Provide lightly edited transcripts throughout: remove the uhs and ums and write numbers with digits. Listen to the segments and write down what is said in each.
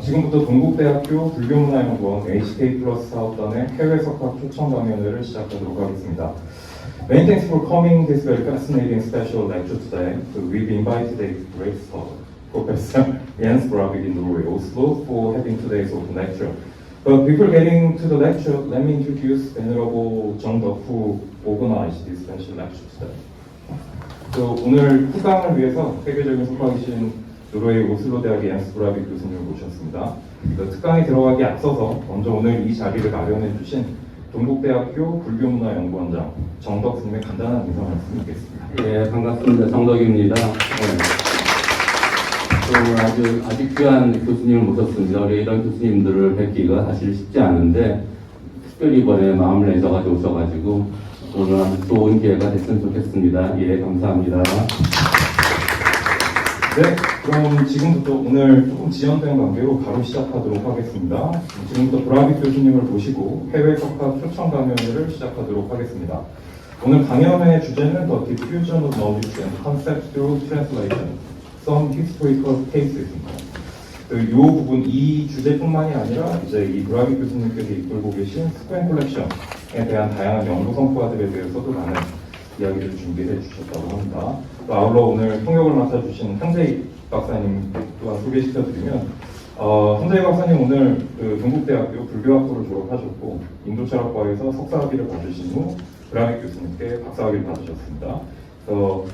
지금부터 동국대학교 불교문화연구원 HK 플러스 사업단의 해외석학 초청강연회를 시작하도록 하겠습니다. Many thanks for coming this very fascinating special lecture today. We've invited a great Professor Jens Braarvig in Norway, Oslo, for having today's open lecture. But before getting to the lecture, let me introduce Venerable 정덕 who organized this special lecture today. 오늘 특강을 위해서 세계적인 석학이신 노르웨이 오슬로 대학의 옌스 브라빅 교수님을 모셨습니다. 특강에 들어가기 앞서서 먼저 오늘 이 자리를 마련해 주신 동국대학교 불교문화연구원장 정덕 스님의 간단한 인사 말씀 드리겠습니다. 예, 반갑습니다. 정덕입니다. 아주 귀한 교수님을 모셨습니다. 우리 이런 교수님들을 뵙기가 사실 쉽지 않은데 특별히 이번에 마음을 내셔가지고 오셔가지고 오늘 아주 좋은 기회가 됐으면 좋겠습니다. 예, 감사합니다. 네, 그럼 지금부터 오늘 조금 지연된 관계로 바로 시작하도록 하겠습니다. 지금부터 브라빅 교수님을 모시고 해외석학 초청강연회를 시작하도록 하겠습니다. 오늘 강연회 주제는 The Diffusion of Knowledge and Concepts Through Translation, Some Historical Cases입니다. 이 부분, 이 주제뿐만이 아니라 이제 이 브라빅 교수님께서 이끌고 계신 스퀘어 컬렉션에 대한 다양한 연구 성과들에 대해서도 많은 이야기를 준비해 주셨다고 합니다. 또 아울러 오늘 통역을 맡아주신 한재익 박사님 또한 소개시켜드리면 한재익 박사님 오늘 동국대학교 불교학부를 졸업하셨고 인도철학과에서 석사학위를 받으신 후 브라빅 교수님께 박사학위를 받으셨습니다. 그래서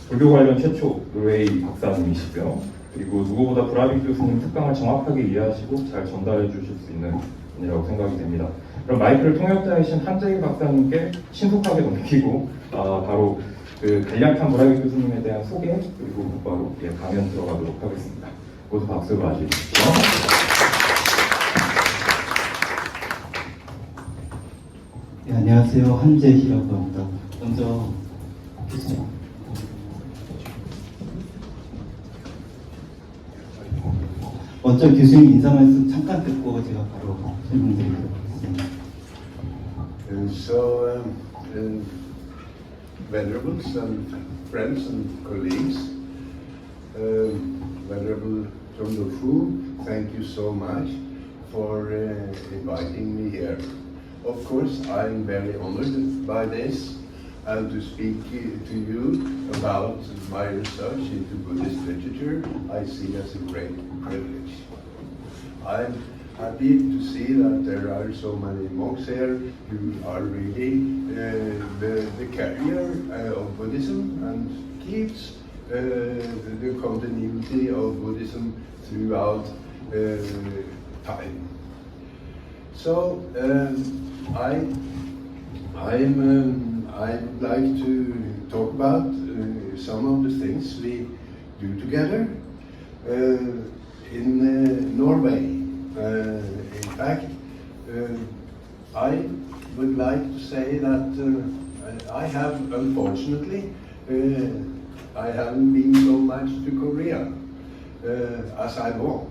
불교 관련 최초 노르웨이 박사님이시고요. 그리고 누구보다 브라빅 교수님 특강을 정확하게 이해하시고 잘 전달해 주실 수 있는 분이라고 생각이 됩니다. 그럼 마이크를 통역자이신 한재익 박사님께 신속하게 넘기고 바로 간략한 브라빅 교수님에 대한 소개 그리고 바로 강연 들어가도록 하겠습니다. 모두 박수로 맞이해주시죠. 네, 안녕하세요. 한재희라고 합니다. 먼저 교수님 인사 말씀 잠깐 듣고 제가 바로 설명드리도록 하겠습니다. Venerables and friends and colleagues, Venerable John Fu, thank you so much for inviting me here. Of course, I'm very honored by this and to speak to you about my research into Buddhist literature I see as a great privilege. I'm happy to see that there are so many monks here who are really the carrier of Buddhism and keeps the continuity of Buddhism throughout time. So I'd like to talk about some of the things we do together in Norway. In fact, I would like to say that I have, unfortunately, I haven't been so much to Korea as I want.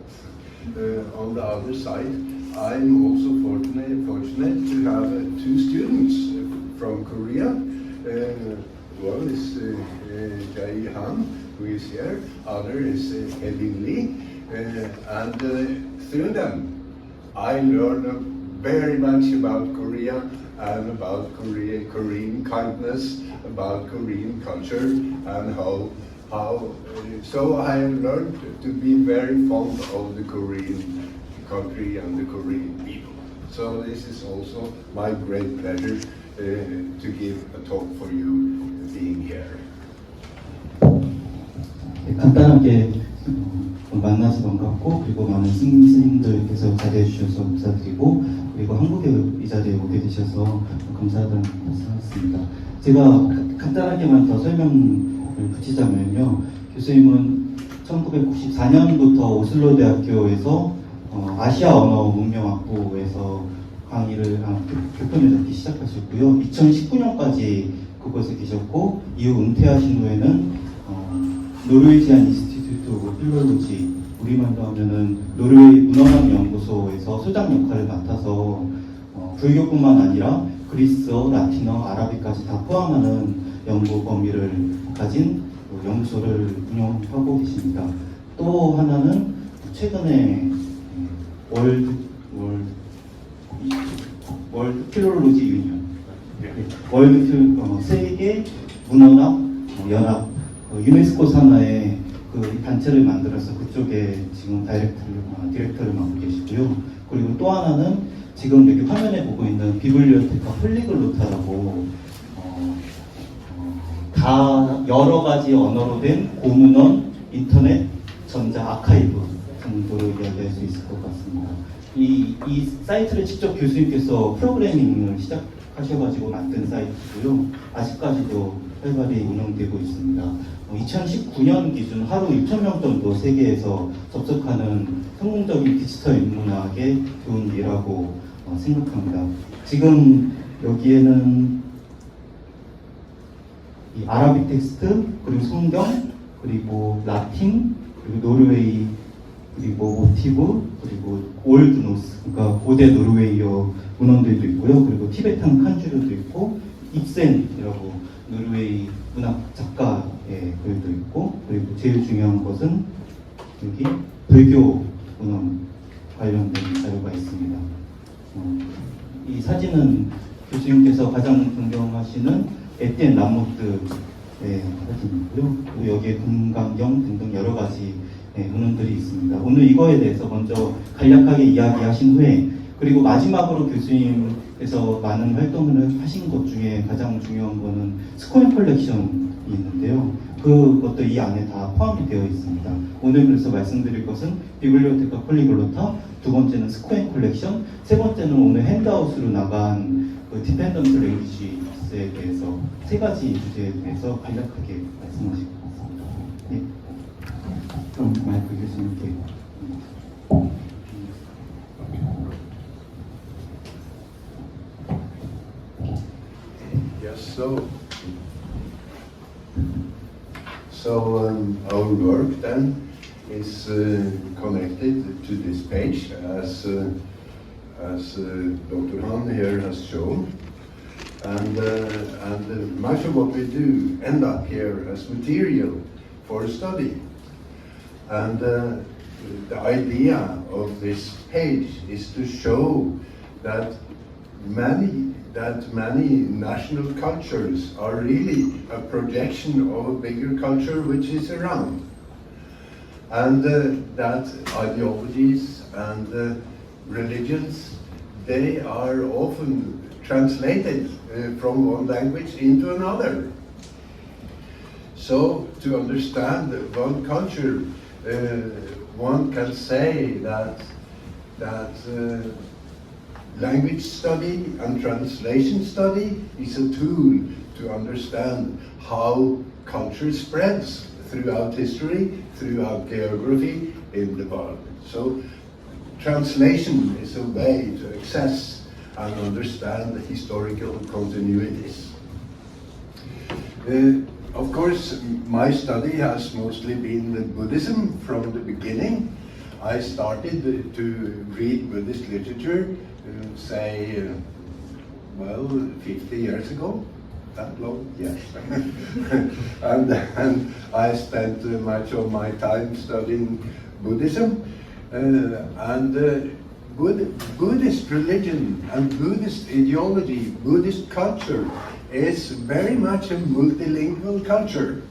On the other side, I'm also fortunate to have two students from Korea. One is Jae Han, who is here. Other is Elin Lee. And through them, I learned very much about Korea and about Korean kindness, about Korean culture, and how so I have learned to be very fond of the Korean country and the Korean people. So this is also my great pleasure to give a talk for you being here. 간단하게 만나서 반갑고 그리고 많은 스님들께서 자리해 주셔서 감사드리고 그리고 한국에 이 자리에 오게 되셔서 감사하다는 말씀하셨습니다. 제가 간단하게만 더 설명을 붙이자면요. 교수님은 1994년부터 오슬로 대학교에서 아시아 언어 문명학부에서 강의를 교편을 잡기 시작하셨고요. 2019년까지 그곳에 계셨고 이후 은퇴하신 후에는 노르웨이지안 인스티튜트 오브 필롤로지, 우리말로 하면은 노르웨이 문헌학 연구소에서 소장 역할을 맡아서 불교뿐만 아니라 그리스어, 라틴어, 아라비까지 다 포함하는 연구 범위를 가진 연구소를 운영하고 계십니다. 또 하나는 최근에 월드 필롤로지 유니언, 세계 문헌학 연합 유네스코 산하의 그 단체를 만들어서 그쪽에 지금 디렉터를 맡고 계시고요. 그리고 또 하나는 지금 여기 화면에 보고 있는 비블리오테카 폴리글로타라고 다 여러 가지 언어로 된 고문헌, 인터넷, 전자, 아카이브 정도로 이야기할 수 있을 것 같습니다. 이 사이트를 직접 교수님께서 프로그래밍을 시작하셔가지고 만든 사이트고요. 아직까지도 활발히 운영되고 있습니다. 2019년 기준 하루 6,000명 정도 세계에서 접속하는 성공적인 디지털 인문학의 교훈이라고 생각합니다. 지금 여기에는 이 아라빅 텍스트, 그리고 성경, 그리고 라틴, 그리고 노르웨이, 그리고 모티브, 그리고 올드 노스, 그러니까 고대 노르웨이어 문헌들도 있고요. 그리고 티베탄 칸주류도 있고, 입센이라고 노르웨이 문학 작가의 글도 있고, 그리고 제일 중요한 것은 여기 불교 문헌 관련된 자료가 있습니다. 이 사진은 교수님께서 가장 존경하시는 에티엔 라모트의 사진이고요. 그리고 여기에 금강경 등등 여러 가지 문헌들이 있습니다. 오늘 이거에 대해서 먼저 간략하게 이야기하신 후에, 그리고 마지막으로 교수님께서 많은 활동을 하신 것 중에 가장 중요한 거는 스코인 컬렉션이 있는데요. 그것도 이 안에 다 포함이 되어 있습니다. 오늘 그래서 말씀드릴 것은 비블리오테카 폴리글로타, 두 번째는 스코인 컬렉션, 세 번째는 오늘 핸드아웃으로 나간 그 디펜던트 랭귀지에 대해서 세 가지 주제에 대해서 간략하게 말씀하실 것 같습니다. 네. 그럼 마이크 교수님께. Yes, so our work then is connected to this page as Dr. Han here has shown, and much of what we do end up here as material for study. And the idea of this page is to show that many national cultures are really a projection of a bigger culture which is around. And that ideologies and religions, they are often translated from one language into another. So to understand one culture, one can say that language study and translation study is a tool to understand how culture spreads throughout history, throughout geography in the world. So translation is a way to access and understand the historical continuities. Of course, my study has mostly been Buddhism from the beginning. I started to read Buddhist literature, say, 50 years ago. That long? Yes. and I spent much of my time studying Buddhism. Buddhist religion and Buddhist ideology, Buddhist culture is very much a multilingual culture.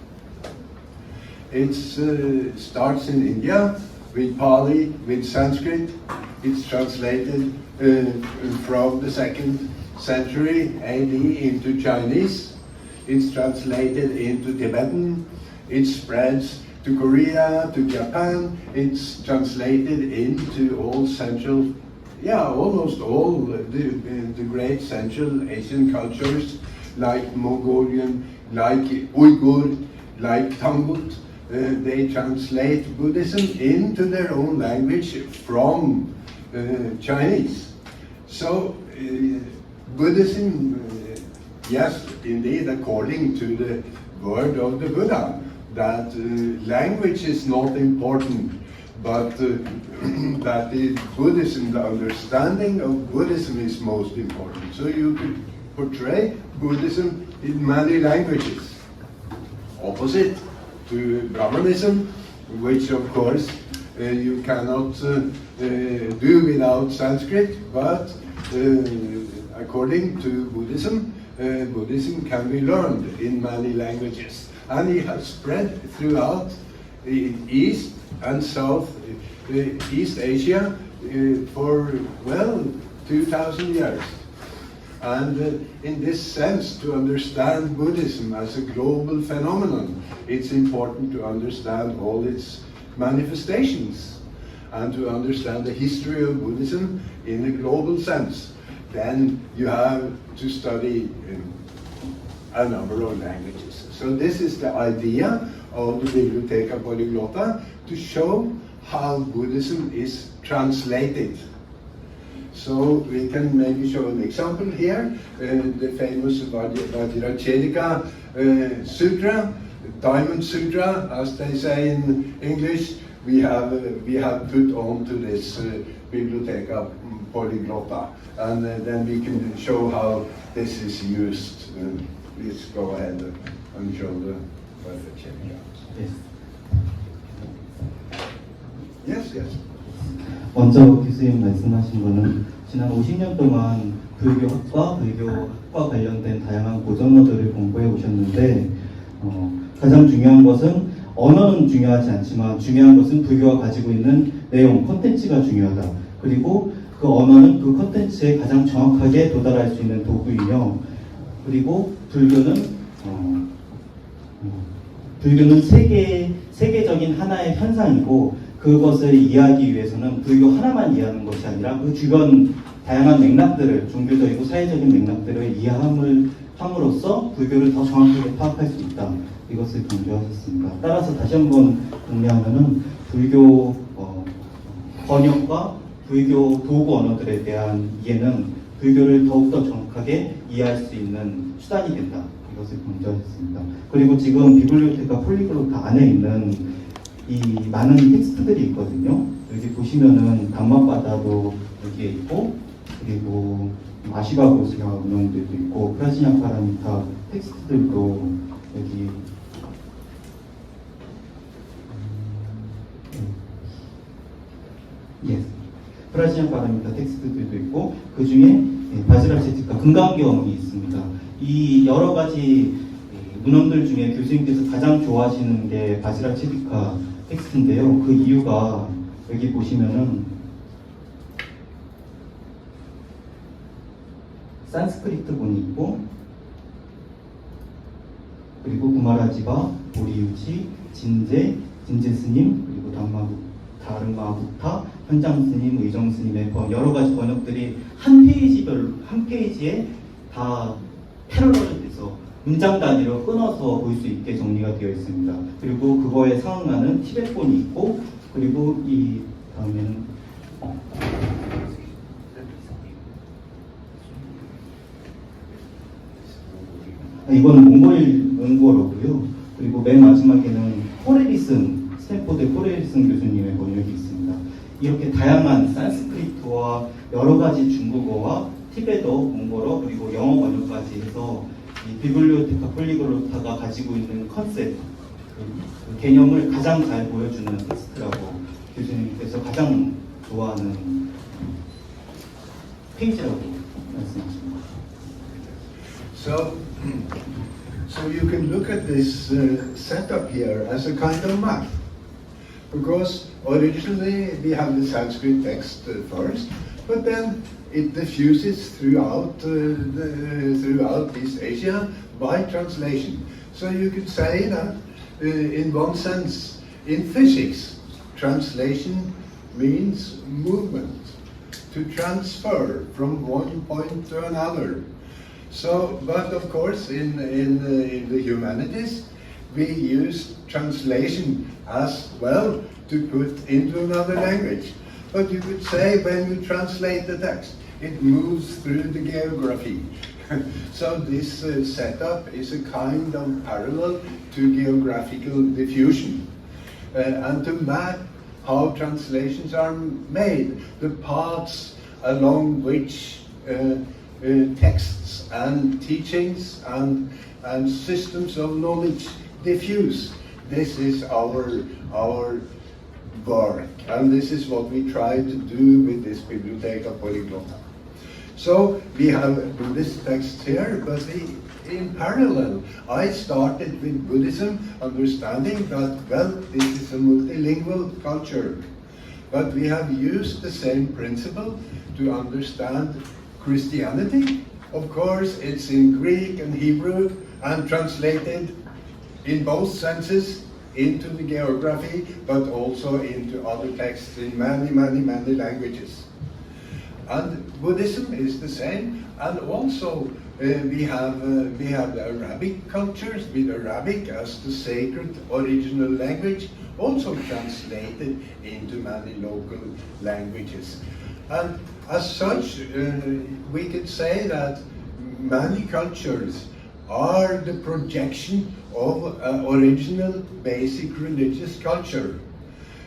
It starts in India with Pali, with Sanskrit. It's translated from the 2nd century AD into Chinese. It's translated into Tibetan. It spreads to Korea, to Japan. It's translated into all almost all the great Central Asian cultures, like Mongolian, like Uyghur, like Tangut. They translate Buddhism into their own language from Chinese. So Buddhism, yes, indeed, according to the word of the Buddha, that language is not important, but that Buddhism, the understanding of Buddhism is most important. So you could portray Buddhism in many languages. Opposite to Brahmanism, which of course you cannot do without Sanskrit, but according to Buddhism, Buddhism can be learned in many languages, and it has spread throughout East and South East Asia for, well, 2,000 years. And in this sense, to understand Buddhism as a global phenomenon, it's important to understand all its manifestations and to understand the history of Buddhism in a global sense. Then you have to study a number of languages. So this is the idea of the Bibliotheca Polyglotta, to show how Buddhism is translated. So we can maybe show an example here, the famous Vajracchedika Sutra, Diamond Sutra, as they say in English. We have put on to this Bibliotheca Polyglotta, and then we can show how this is used. Please go ahead and show the Vajracchedika. Yes. Yes. 먼저 교수님 말씀하신 거는 지난 50년 동안 불교학과, 불교학과 관련된 다양한 고전어들을 공부해 오셨는데 가장 중요한 것은 언어는 중요하지 않지만 중요한 것은 불교가 가지고 있는 내용, 콘텐츠가 중요하다. 그리고 그 언어는 그 콘텐츠에 가장 정확하게 도달할 수 있는 도구이며, 그리고 불교는 세계적인 하나의 현상이고, 그것을 이해하기 위해서는 불교 하나만 이해하는 것이 아니라 그 주변 다양한 맥락들을, 종교적이고 사회적인 맥락들을 이해함으로써 불교를 더 정확하게 파악할 수 있다. 이것을 강조하셨습니다. 따라서 다시 한번 정리하면은 불교 번역과 불교 도구 언어들에 대한 이해는 불교를 더욱더 정확하게 이해할 수 있는 수단이 된다. 이것을 강조하셨습니다. 그리고 지금 비블리오테카 폴리글로타 안에 있는 이 많은 텍스트들이 있거든요. 여기 보시면은 담마바다도 여기에 있고, 그리고 아시바 고스가 운영들도 있고, 프라시냐 파라미타 텍스트들도 여기 프라시냐 파라미타 텍스트들도 있고, 그 중에 바지라체티카 금강경이 있습니다. 이 여러 가지 문헌들 중에 교수님께서 가장 좋아하시는 게 바지라체티카 텍스트인데요. 그 이유가 여기 보시면은 산스크리트본이 있고, 그리고 구마라지바, 보리유지, 진제 스님, 그리고 다르마부타, 현장 스님, 의정 스님의 여러 가지 번역들이 한 페이지에 다 패러럴을 돼서 문장 단위로 끊어서 볼 수 있게 정리가 되어 있습니다. 그리고 그거에 상응하는 티벳본이 있고, 그리고 이 다음에는 이건 몽골어고요. 그리고 맨 마지막에는 스탠포드 코레리슨 교수님의 번역이 있습니다. 이렇게 다양한 산스크리트와 여러 가지 중국어와 티베터, 몽골어, 그리고 영어 번역까지 해서 이 비블리오테카 폴리글로타가 가지고 있는 컨셉, 그 개념을 가장 잘 보여주는 텍스트라고 교수님께서 가장 좋아하는 페이지라고 말씀하십니다. So you can look at this setup here as a kind of map, because originally we have the Sanskrit text first, but then it diffuses throughout East Asia by translation. So you could say that in one sense, in physics, translation means movement, to transfer from one point to another. So, but of course, in the humanities, we use translation as well to put into another language. But you could say when you translate the text, it moves through the geography. So this setup is a kind of parallel to geographical diffusion. And to map how translations are made, the paths along which texts and teachings and systems of knowledge diffuse. This is our work. And this is what we try to do with this Bibliotheca Polyglotta. So we have Buddhist texts here, but in parallel, I started with Buddhism, understanding that, well, this is a multilingual culture. But we have used the same principle to understand Christianity. Of course, it's in Greek and Hebrew and translated in both senses into the geography, but also into other texts in many, many, many languages. And Buddhism is the same, and also we have the Arabic cultures with Arabic as the sacred original language, also translated into many local languages. And as such, we could say that many cultures are the projection of original basic religious culture.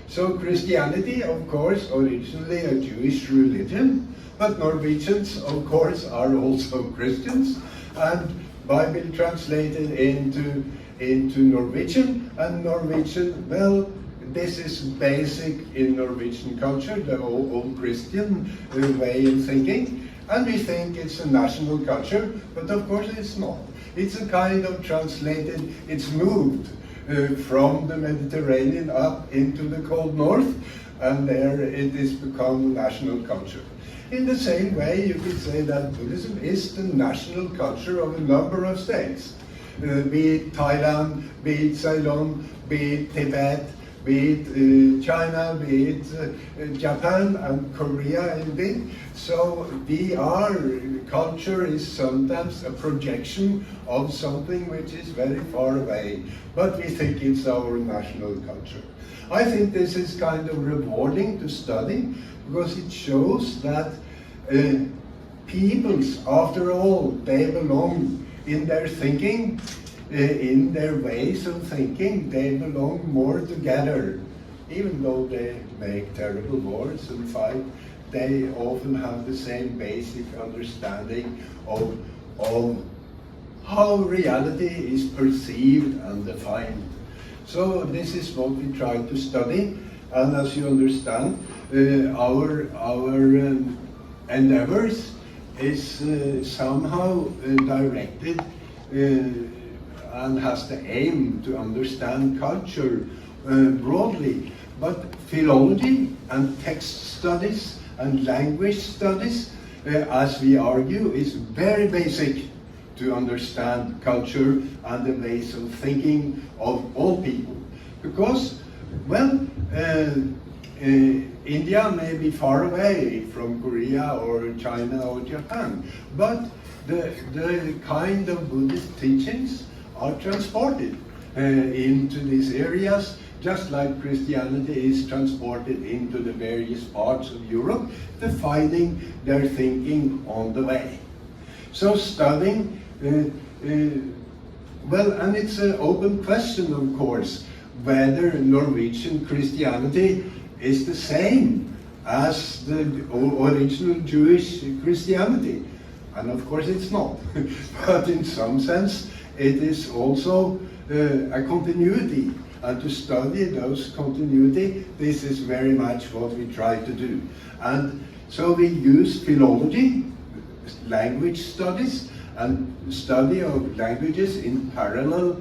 So Christianity, of course, originally a Jewish religion, but Norwegians, of course, are also Christians, and Bible translated into Norwegian, and Norwegian, well, this is basic in Norwegian culture, the old Christian way of thinking, and we think it's a national culture, but of course it's not. It's a kind of translated, it's moved from the Mediterranean up into the cold north, and there it is become national culture. In the same way, you could say that Buddhism is the national culture of a number of states, be it Thailand, be it Ceylon, be it Tibet, be it China, be it Japan and Korea indeed. So our culture is sometimes a projection of something which is very far away, but we think it's our national culture. I think this is kind of rewarding to study, because it shows that peoples, after all, they belong in their thinking, in their ways of thinking, they belong more together. Even though they make terrible wars and fight, they often have the same basic understanding of how reality is perceived and defined. So this is what we try to study, and as you understand, our endeavors is somehow directed and has the aim to understand culture broadly, but philology and text studies and language studies, as we argue, is very basic to understand culture and the ways of thinking of all people. Because, well, India may be far away from Korea or China or Japan, but the kind of Buddhist teachings are transported into these areas, just like Christianity is transported into the various parts of Europe, defining their thinking on the way. So studying, well, and it's an open question, of course, whether Norwegian Christianity is the same as the original Jewish Christianity. And of course it's not. But in some sense, it is also a continuity. And to study those continuity, this is very much what we try to do. And so we use philology, language studies, and study of languages in parallel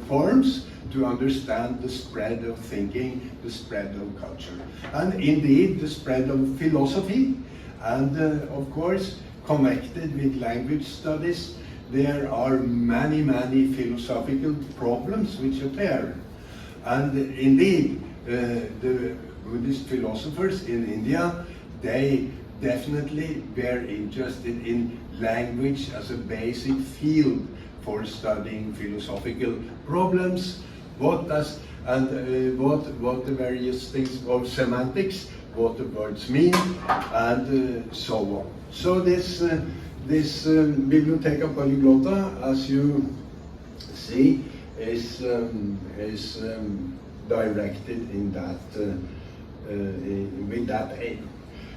forms to understand the spread of thinking, the spread of culture, and indeed the spread of philosophy. And of course, connected with language studies, there are many, many philosophical problems which appear. And indeed, the Buddhist philosophers in India, they definitely were interested in language as a basic field for studying philosophical problems. What the various things of semantics, what the words mean, and so on. So this Bibliotheca Polyglotta, as you see, is directed in that with that aim.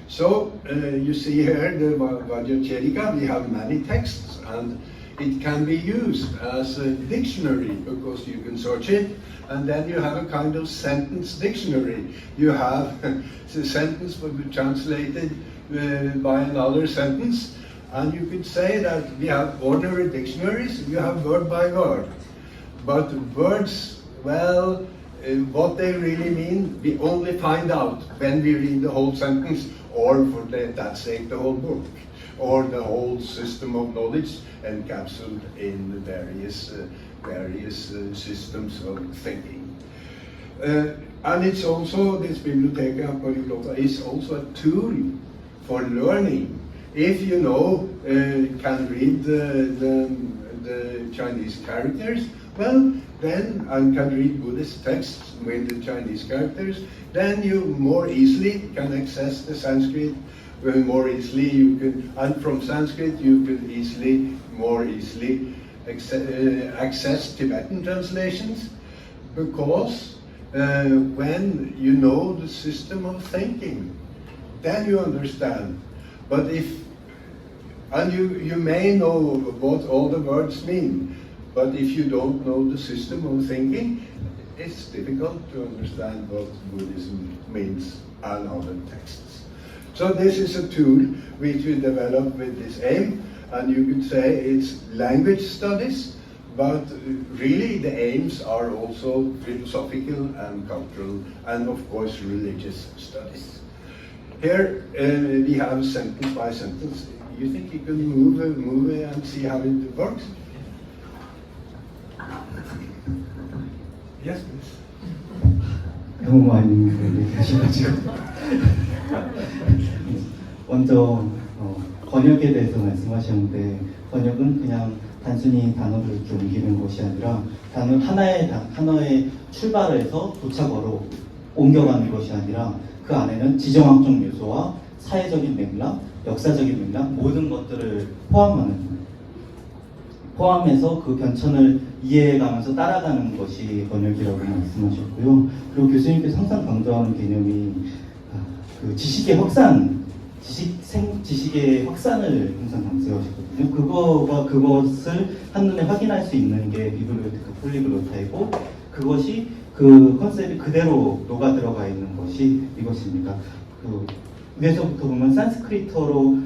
So you see here the Vajracharika, we have many texts, and it can be used as a dictionary because you can search it, and then you have a kind of sentence dictionary. You have the sentence will be translated by another sentence, and you could say that we have ordinary dictionaries, you have word by word. But words, well, what they really mean, we only find out when we read the whole sentence, or for that sake, the whole book, or the whole system of knowledge encapsulated in the various systems of thinking. And it's also, this Bibliotheca Polyglota is also a tool for learning. If you know, can read the Chinese characters, well, then and can read Buddhist texts with the Chinese characters, then you more easily can access the Sanskrit. More easily you can, and from Sanskrit you can more easily access Tibetan translations, because when you know the system of thinking, then you understand. But and you may know what all the words mean, but if you don't know the system of thinking, it's difficult to understand what Buddhism means and other texts. So this is a tool which we developed with this aim, and you could say it's language studies, but really the aims are also philosophical and cultural, and of course religious studies. Here we have sentence by sentence. You think you can move and see how it works? Yes, please. 너무 많이 얘기하셔가지고 먼저 번역에 대해서 말씀하셨는데, 번역은 그냥 단순히 단어를 이렇게 옮기는 것이 아니라 단어 하나의 출발에서 도착어로 옮겨가는 것이 아니라 그 안에는 지정학적 요소와 사회적인 맥락, 역사적인 맥락, 모든 것들을 포함해서 그 변천을 이해해가면서 따라가는 것이 번역이라고 말씀하셨고요. 그리고 교수님께서 항상 강조하는 개념이 그 지식의 확산, 지식의 확산을 항상 강조하시거든요. 그것을 한눈에 확인할 수 있는 게 비블리오테카 폴리글로타이고, 그것이 그 컨셉이 그대로 녹아 들어가 있는 것이 이것입니다. 그 위에서부터 보면 산스크리트어로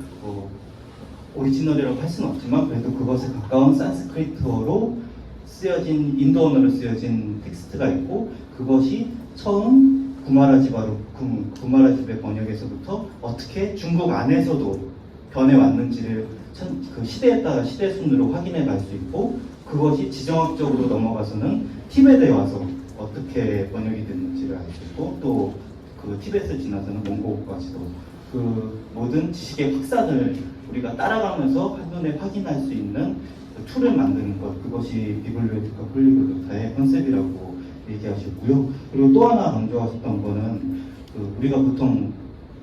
오리지널이라고 할 수는 없지만 그래도 그것에 가까운 산스크리트어로 쓰여진, 인도 언어로 쓰여진 텍스트가 있고, 그것이 처음 구마라집의 번역에서부터 어떻게 중국 안에서도 변해왔는지를 그 시대에 따라 시대 순으로 확인해 갈 수 있고, 그것이 지정학적으로 넘어가서는 티벳에 와서 어떻게 번역이 됐는지를 알 수 있고, 또 그 티벳을 지나서는 몽고까지도 그 모든 지식의 확산을 우리가 따라가면서 한눈에 확인할 수 있는 그 툴을 만드는 것, 그것이 비블리오테카 폴리글로타의 컨셉이라고 얘기하셨고요. 그리고 또 하나 강조하셨던 거는 그 우리가 보통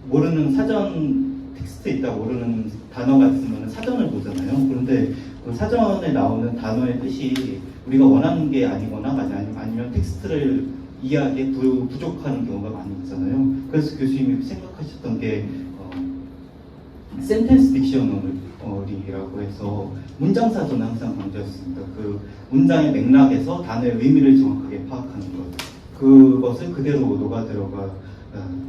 모르는 사전 텍스트 있다 모르는 단어가 있으면 사전을 보잖아요. 그런데 그 사전에 나오는 단어의 뜻이 우리가 원하는 게 아니거나 아니면 텍스트를 이해하기에 부족하는 경우가 많이 있잖아요. 그래서 교수님이 생각하셨던 게 센텐스 딕셔너리라고 해서 문장 사전을 항상 강조했습니다. 그 문장의 맥락에서 단어의 의미를 정확하게 파악하는 것, 그것을 그대로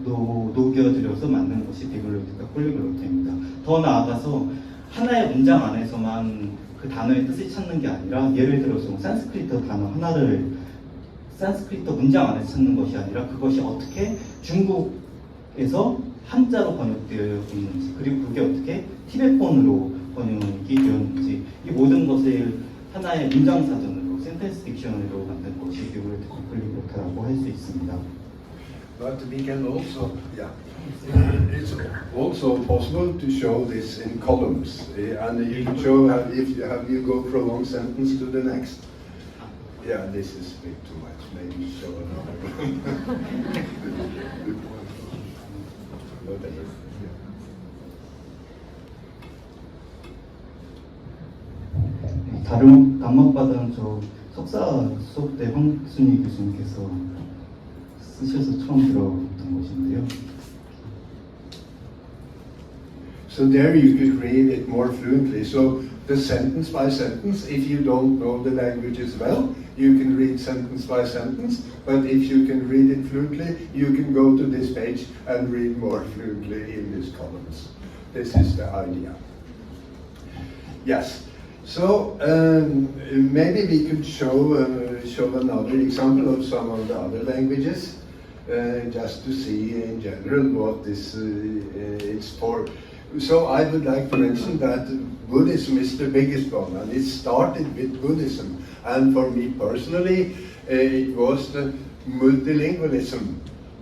녹여들여서 만든 것이 비블리오테카 폴리글로타입니다. 더 나아가서 하나의 문장 안에서만 그 단어의 뜻을 찾는 게 아니라, 예를 들어서 산스크리트 단어 하나를 산스크리트 문장 안에서 찾는 것이 아니라 그것이 어떻게 중국에서 한자로 번역되어 있는지, 그리고 그게 어떻게 티벳본으로 번역이 되었는지, 이 모든 것을 하나의 문장 사전으로, 센텐스 딕셔너리로 만든 것이 비블리오테카 폴리글로타라고 할 수 있습니다. But we can also, it's also possible to show this in columns, and you can show how you go from one sentence to the next. Yeah, this is a bit too much. Maybe show another one. Whatever. 다른 단막받은 저 석사 수업 때 황순희 교수님께서 쓰셔서 처음 들어봤던 것인데요. So there you could read it more fluently. So the sentence by sentence, if you don't know the languages well, you can read sentence by sentence, but if you can read it fluently, you can go to this page and read more fluently in these columns. This is the idea. Yes. So maybe we could show another example of some of the other languages, just to see in general what this is for. So I would like to mention that Buddhism is the biggest one, and it started with Buddhism. And for me personally, it was the multilingualism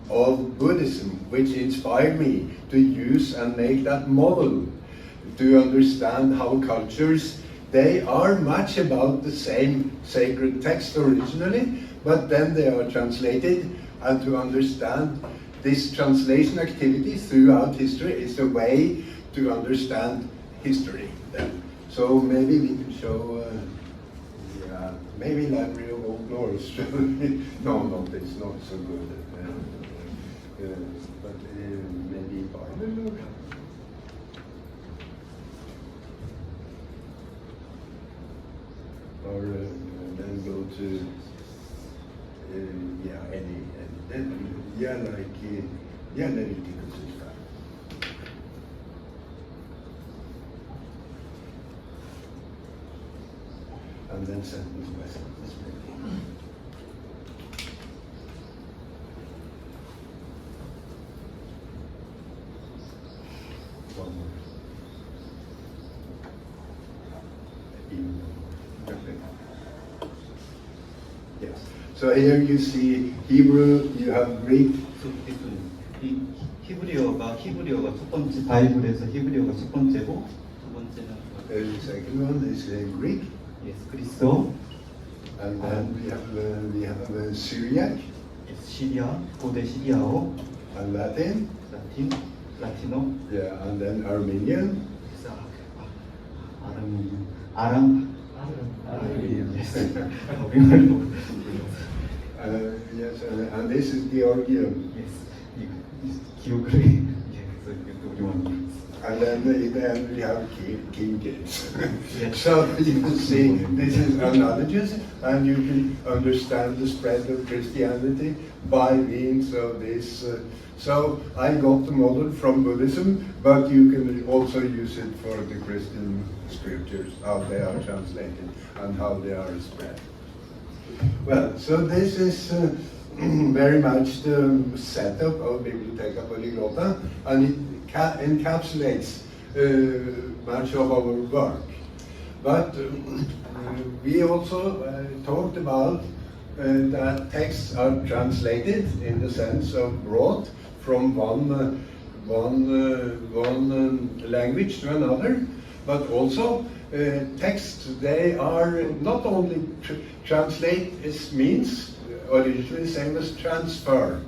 of Buddhism which inspired me to use and make that model to understand how cultures, they are much about the same sacred text originally, but then they are translated, and to understand this translation activity throughout history is a way to understand history then. So maybe we can show, maybe Library of Old Norse. No, it's not so good. But maybe Bible. Or then go to Leviticus is fine. And then sentence by sentence maybe. One more. Yes. So here you see Hebrew, you have Greek. 이 히브리어가 첫 번째 바이블에서 히브리어가 첫 번째고 두 번째는 The second one is Greek. 예수 그리스도, And then we have Syriac 시리아, 고대 시리아어, and Latin. 라틴어, Yeah, and then Armenian. 아람, Yes, and this is Georgian. 기억을 And then we have King Kids. So you can see this is analogies, and you can understand the spread of Christianity by means of this. So I got the model from Buddhism, but you can also use it for the Christian scriptures, how they are translated and how they are spread. Well, so this is very much the setup of Bibliotheca Polyglotta, and it encapsulates much of our work. But we also talked about that texts are translated in the sense of brought from one language to another, but also texts, they are not only translate as means, originally same as transfer.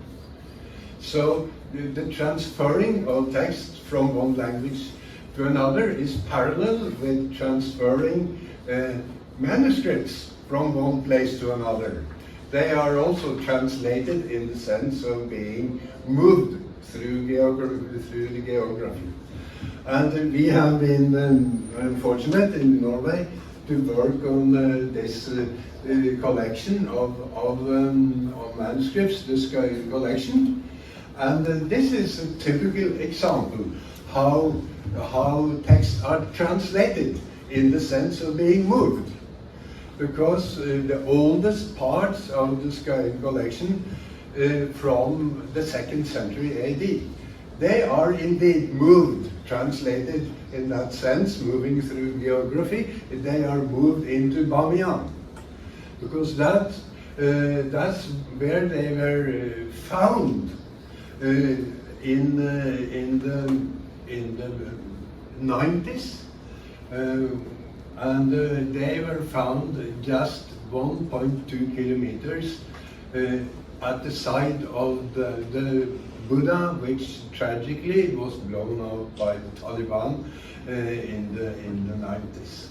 So the transferring of text from one language to another is parallel with transferring manuscripts from one place to another. They are also translated in the sense of being moved through the geography. And we have been fortunate in Norway to work on this collection of manuscripts, this collection. And this is a typical example how texts are translated in the sense of being moved. Because the oldest parts of the Skyrim collection from the 2nd century AD, they are indeed moved, translated in that sense, moving through geography. They are moved into Bamiyan, because that's where they were found in the 90s. And they were found just 1.2 kilometers at the site of the Buddha, which tragically was blown out by the Taliban in the 90s.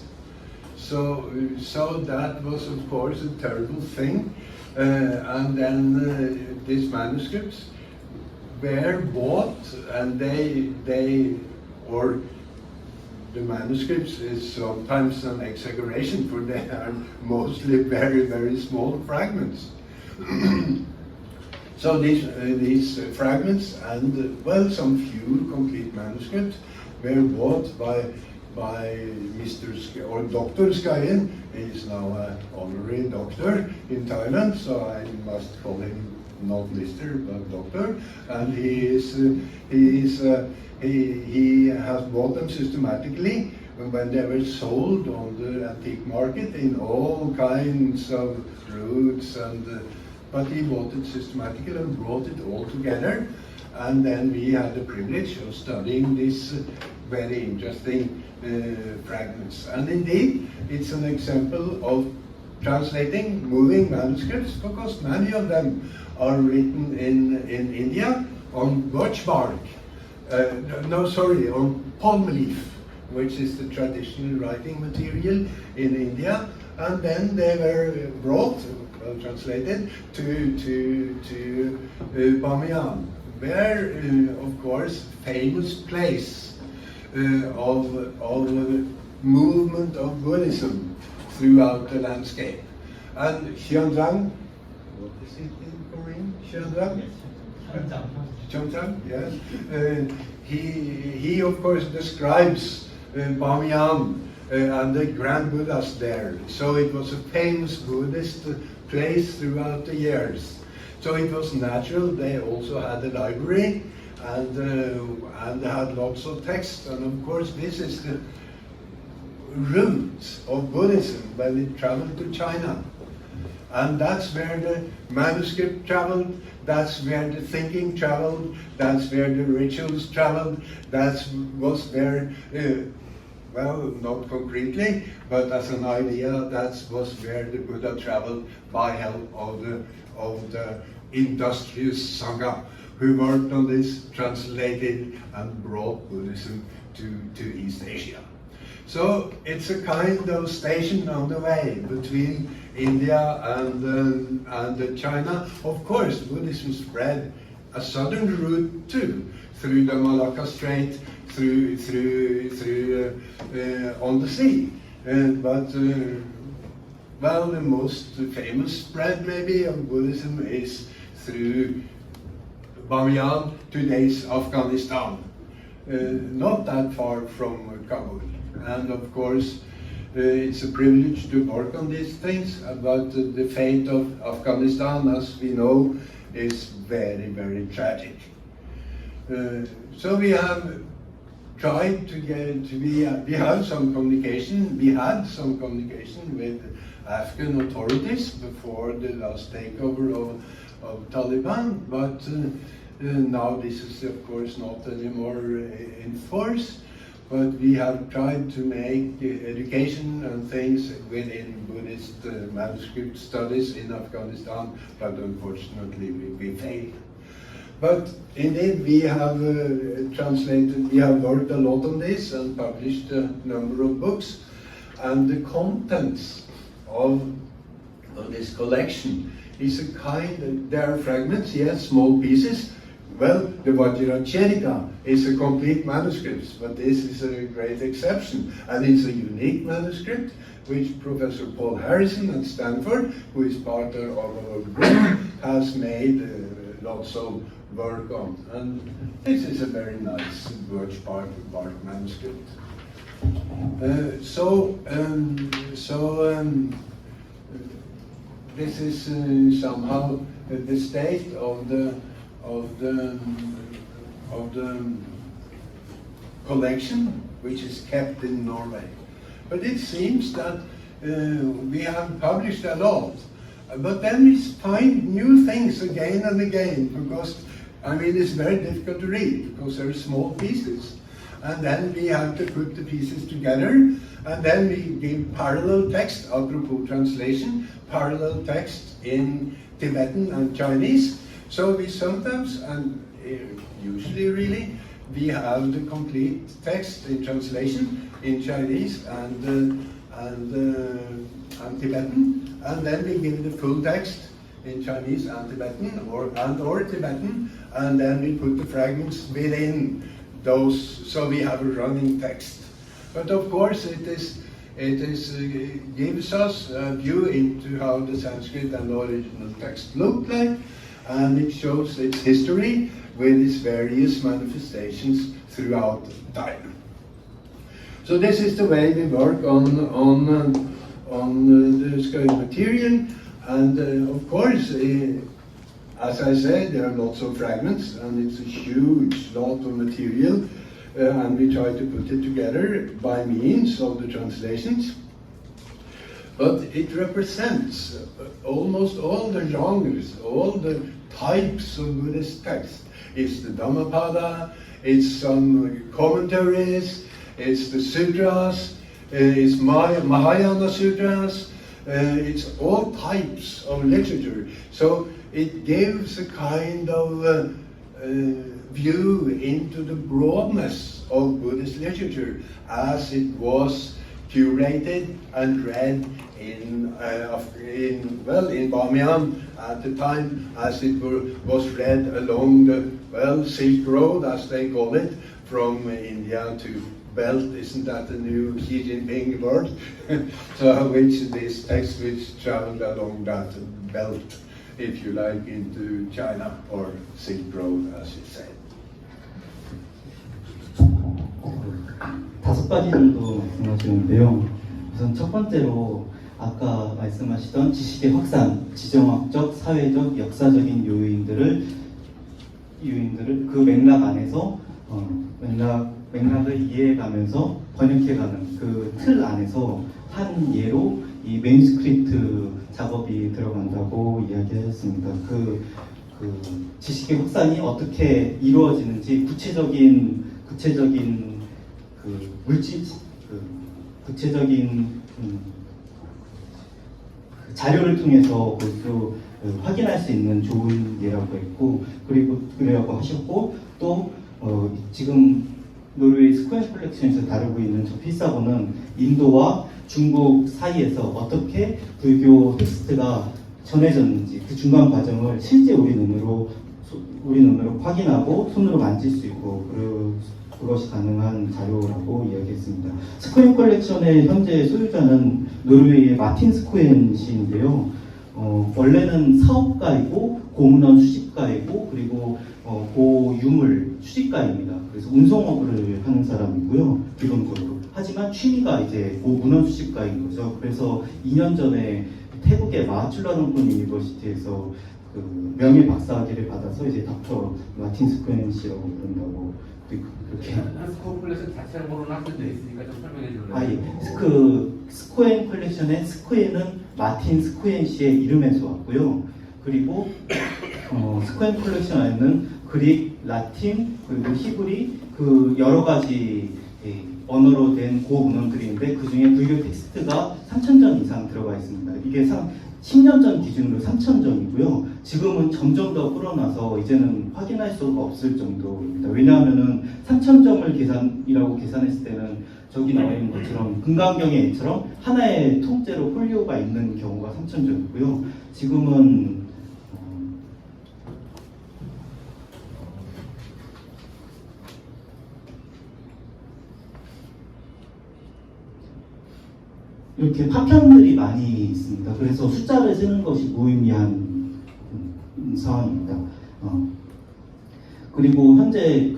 So that was of course a terrible thing. And then these manuscripts were bought, and they the manuscripts is sometimes an exaggeration, for they are mostly very, very small fragments. So these fragments and well, some few complete manuscripts were bought by Mr. or Dr. Skayen. He is now an honorary doctor in Thailand, so I must call him not Mr. but Doctor. And he has bought them systematically when they were sold on the antique market in all kinds of routes, but he bought it systematically and brought it all together. And then we had the privilege of studying these very interesting fragments. And indeed, it's an example of translating moving manuscripts, because many of them are written in India on birch bark. On palm leaf, which is the traditional writing material in India. And then they were brought, well translated, to Bamiyan, where, of course, famous place of movement of Buddhism throughout the landscape. And Xianzang, what is it in Korean? Xianzang? Xianzang, yes. He of course describes Bamiyan and the Grand Buddhas there. So it was a famous Buddhist place throughout the years. So it was natural. They also had a library and had lots of texts. And of course, this is the root of Buddhism when it traveled to China. And that's where the manuscript traveled, that's where the thinking traveled, that's where the rituals traveled, that was where, well, not concretely, but as an idea, that was where the Buddha traveled by help of the industrious Sangha, who worked on this, translated and brought Buddhism to East Asia. So it's a kind of station on the way between India and China. Of course, Buddhism spread a southern route too, through the Malacca Strait, through on the sea. Well, the most famous spread maybe of Buddhism is through Bamiyan, today's Afghanistan, not that far from Kabul. And of course, it's a privilege to work on these things, but the fate of Afghanistan, as we know, is very, very tragic. So we have tried to we had some communication with Afghan authorities before the last takeover of Taliban, but now this is of course not anymore in force. But we have tried to make education and things within Buddhist manuscript studies in Afghanistan, but unfortunately we failed. But indeed we have translated, we have worked a lot on this and published a number of books, and the contents of this collection is a kind, there are fragments, yes, small pieces. Well, the Vajracharika is a complete manuscript, but this is a great exception. And it's a unique manuscript, which Professor Paul Harrison at Stanford, who is part of our group, has made lots of work on. And this is a very nice birch bark manuscript. This is somehow the state of the collection, which is kept in Norway. But it seems that we have published a lot, but then we find new things again and again, because I mean it's very difficult to read because there are small pieces, and then we have to put the pieces together, and then we give parallel text, apropos translation, parallel text in Tibetan and Chinese. So we sometimes, and usually really, we have the complete text in translation in Chinese and Tibetan, and then we give the full text in Chinese and Tibetan, or Tibetan, and then we put the fragments within those, so we have a running text. But of course, gives us a view into how the Sanskrit and original text looked like, and it shows its history with its various manifestations throughout time. So this is the way we work on the script material, and of course, as I said, there are lots of fragments, and it's a huge lot of material, and we try to put it together by means of the translations. But it represents almost all the genres, all the types of Buddhist text. It's the Dhammapada, it's some commentaries, it's the sutras, it's Mahayana sutras, it's all types of literature. So it gives a kind of view into the broadness of Buddhist literature as it was curated and read in Bamiyan at the time, as it was read along the Silk Road, as they call it, from India to Belt. Isn't that the new Xi Jinping word? So which this text which traveled along that belt, if you like, into China, or Silk Road, as you say. 5가지 정도 말씀하시는데요. 우선 첫 번째로 아까 말씀하시던 지식의 확산, 지정학적, 사회적, 역사적인 요인들을 그 맥락 안에서 맥락을 이해해가면서 번역해가는 그 틀 안에서 한 예로 이 매뉴스크립트 작업이 들어간다고 이야기하셨습니다. 그 지식의 확산이 어떻게 이루어지는지 구체적인 자료를 통해서 볼 수 확인할 수 있는 좋은 예라고 했고, 그리고 하셨고, 또 지금 노르웨이 스코엔 컬렉션에서 다루고 있는 저 필사본은 인도와 중국 사이에서 어떻게 불교 텍스트가 전해졌는지 그 중간 과정을 실제 우리 눈으로 확인하고 손으로 만질 수 있고 그것이 가능한 자료라고 이야기했습니다. 스코엔 컬렉션의 현재 소유자는 노르웨이의 마틴 스코엔 씨인데요. 원래는 사업가이고 고문헌 수집가이고 그리고 고유물 수집가입니다. 그래서 운송업을 하는 사람이고요, 기본적으로. 하지만 취미가 이제 고문헌 수집가인 거죠. 그래서 2년 전에 태국의 마하출라롱콘 유니버시티에서 그 명예 박사학위를 받아서 이제 닥터 마틴 스코엔 씨라고 부른다고 그렇게. 스코엔 컬렉션 자체를 모르는 학생도 있으니까 좀 설명해 줄래요? 그 스코엔 컬렉션의 스코엔은 마틴 스코엔 씨의 이름에서 왔고요. 그리고 스코엔 컬렉션 안에는 그릭, 라틴, 그리고 히브리 그 여러 가지 언어로 된 고문헌들이 있는데 그 중에 불교 텍스트가 3,000점 이상 들어가 있습니다. 이게 10년 전 기준으로 3,000점이고요. 지금은 점점 더 불어나서 이제는 확인할 수가 없을 정도입니다. 왜냐하면은 3,000점을 계산했을 때는 저기 나와 있는 것처럼 금강경의 애처럼 하나의 통째로 폴리오가 있는 경우가 3,000점이고요. 지금은 이렇게 파편들이 많이 있습니다. 그래서 숫자를 쓰는 것이 무의미한 상황입니다. 그리고 현재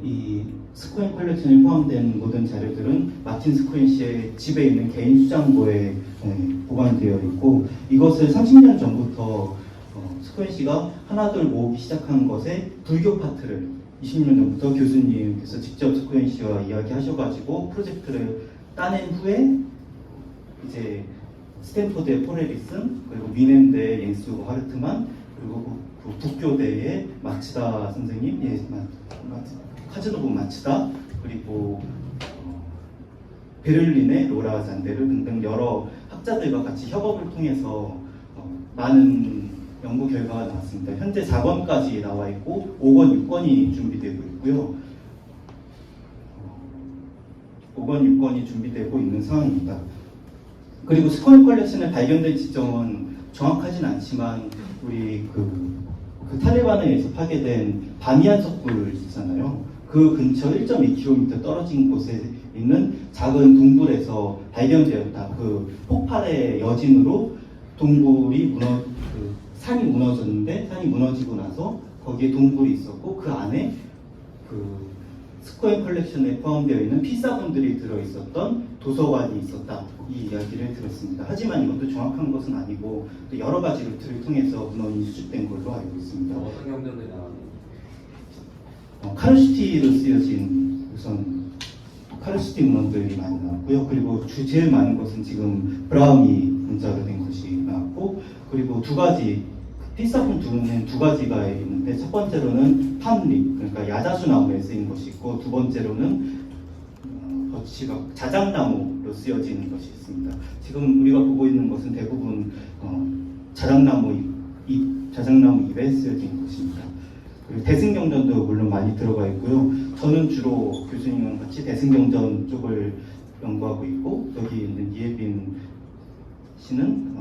이 스코엔 컬렉션에 포함된 모든 자료들은 마틴 스코엔 씨의 집에 있는 개인 수장고에 보관되어 있고, 이것을 30년 전부터 스코엔 씨가 하나둘 모으기 시작한 것에 불교 파트를 20년 전부터 교수님께서 직접 스코엔 씨와 이야기하셔가지고 프로젝트를 따낸 후에 이제 스탠포드의 폴 해리슨, 그리고 미넨대의 옌스 하르트만, 그리고 북교대의 마치다 선생님, 카즈노부 마치다, 그리고 베를린의 로라 잔데르 등등 여러 학자들과 같이 협업을 통해서 많은 연구 결과가 나왔습니다. 현재 4권까지 나와 있고 5권, 6권이 준비되고 있고요. 5권, 6권이 준비되고 있는 상황입니다. 그리고 스코엔 컬렉션에 발견된 지점은 정확하진 않지만 우리 그 탈레반에 의해서 파괴된 바미안 석굴 있잖아요. 그 근처 1.2km 떨어진 곳에 있는 작은 동굴에서 발견되었다. 그 폭발의 여진으로 동굴이 산이 무너졌는데 산이 무너지고 나서 거기에 동굴이 있었고 그 안에 그 스코엔 컬렉션에 포함되어 있는 피사본들이 들어있었던 도서관이 있었다. 이 이야기를 들었습니다. 하지만 이것도 정확한 것은 아니고 또 여러 가지 루트를 통해서 문헌이 수집된 걸로 알고 있습니다. 어떤 경전들이 나왔나요? 카르슈티로 쓰여진 우선 카르슈티 문헌들이 많이 나왔고요. 그리고 제일 많은 것은 지금 브라움이 문자로 된 것이 나왔고, 그리고 두 가지 필사본 두는 두 가지가 있는데 첫 번째로는 팜립, 그러니까 야자수 나무에 쓰인 것이 있고 두 번째로는 자작나무로 쓰여지는 것이 있습니다. 지금 우리가 보고 있는 것은 대부분 자작나무 잎에 쓰여진 것입니다. 그리고 대승경전도 물론 많이 들어가 있고요. 저는 주로 교수님과 같이 대승경전 쪽을 연구하고 있고, 여기 있는 이예빈 씨는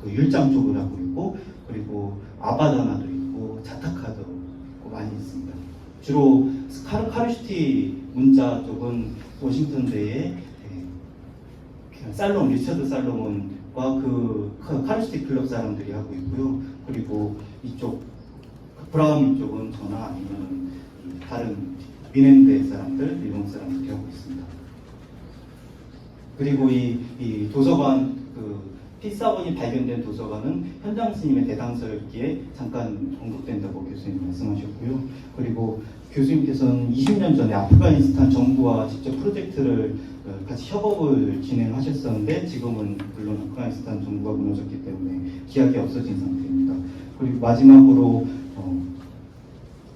그 율장 쪽을 하고 있고, 그리고 아바다나도 있고 자타카도 있고 많이 있습니다. 주로 카르슈티 문자 쪽은 워싱턴대의 리처드 살로몬과 그 카르슈티 클럽 사람들이 하고 있고요. 그리고 이쪽 브라운 쪽은 저나 아니면 다른 미넨대 사람들, 일본 사람들이 하고 있습니다. 그리고 이 도서관, 필사본이 발견된 도서관은 현장 스님의 대당서였기에 잠깐 언급된다고 교수님 말씀하셨고요. 그리고 교수님께서는 20년 전에 아프가니스탄 정부와 직접 프로젝트를 같이 협업을 진행하셨었는데 지금은 물론 아프가니스탄 정부가 무너졌기 때문에 기약이 없어진 상태입니다. 그리고 마지막으로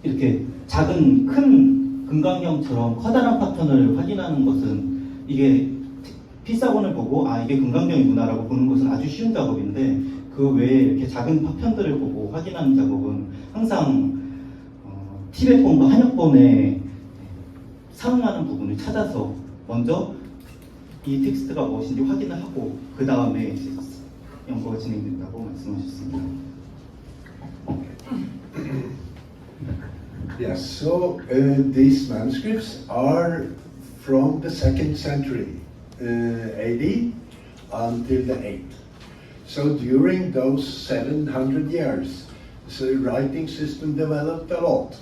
이렇게 큰 금강경처럼 커다란 파턴을 확인하는 것은 이게 필사본을 보고 이게 금강경이구나라고 보는 것은 아주 쉬운 작업인데 그 외에 이렇게 작은 파편들을 보고 확인하는 작업은 항상 티베트본과 한역본에 상응하는 부분을 찾아서 먼저 이 텍스트가 무엇인지 확인을 하고 그 다음에 연구가 진행된다고 말씀하셨습니다. Yes, so these manuscripts are from the 2nd century AD until the 8th. So during those 700 years, the writing system developed a lot.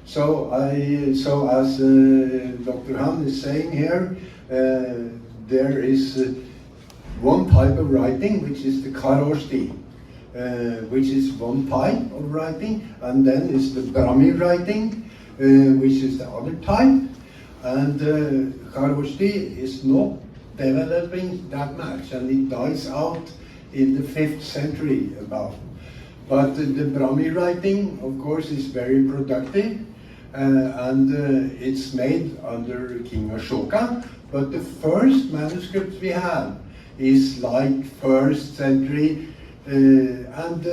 So as Dr. Han is saying here, there is one type of writing, which is the Kharoshti, which is one type of writing, and then is the Brahmi writing, which is the other type. And Kharoshti is not developing that much, and it dies out in the 5th century about. But the Brahmi writing, of course, is very productive, and it's made under King Ashoka. But the first manuscripts we have is like 1st century, and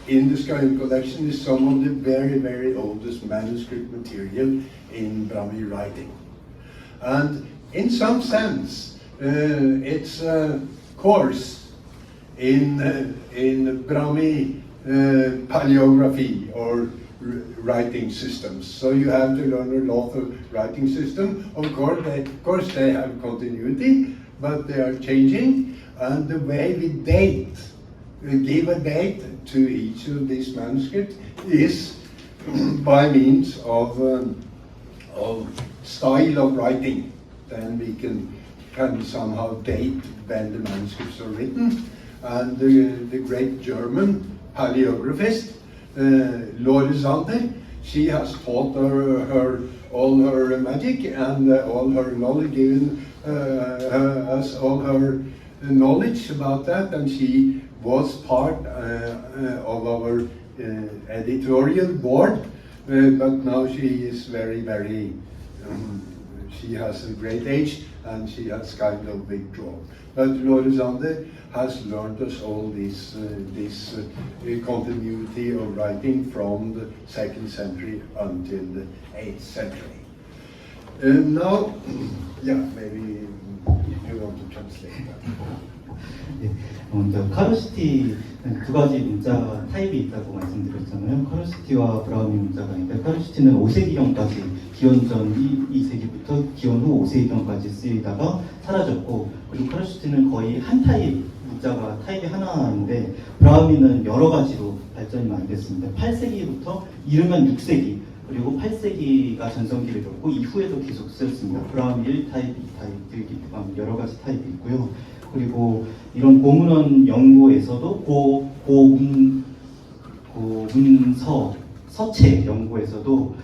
in the Skyen collection is some of the very, very oldest manuscript material in Brahmi writing. And in some sense, it's a course in Brahmi paleography or writing systems. So you have to learn a lot of writing system. Of course they have continuity, but they are changing. And the way we give a date to each of these manuscripts is by means of style of writing. Then we can somehow date when the manuscripts are written. And the great German paleographist, Loresander, she has taught all her magic and all her knowledge, given us all her knowledge about that, and she was part of our editorial board, but now she is very, very, she has a great age and she has kind of withdrawn. But Loresander has learned us all this continuity of writing from the 2nd century until the 8th century. Now, yeah, maybe if you want to translate that. 네, 먼저 카루시티 두 가지 문자 타입이 있다고 말씀드렸잖아요. 카루시티와 브라우미 문자가 있는데 카루시티는 5세기경까지 기원전 2세기부터 기원 후 5세기경까지 쓰이다가 사라졌고 그리고 카루시티는 거의 한 타입 문자가 타입이 하나인데 브라우미는 여러 가지로 발전이 많이 됐습니다. 8세기부터 이르면 6세기 그리고 8세기가 전성기를 겪고 이후에도 계속 쓰였습니다. 브라우미 1타입, 2타입, 들기투감 여러 가지 타입이 있고요. 그리고 이런 고문원 연구에서도 고문서 서체 연구에서도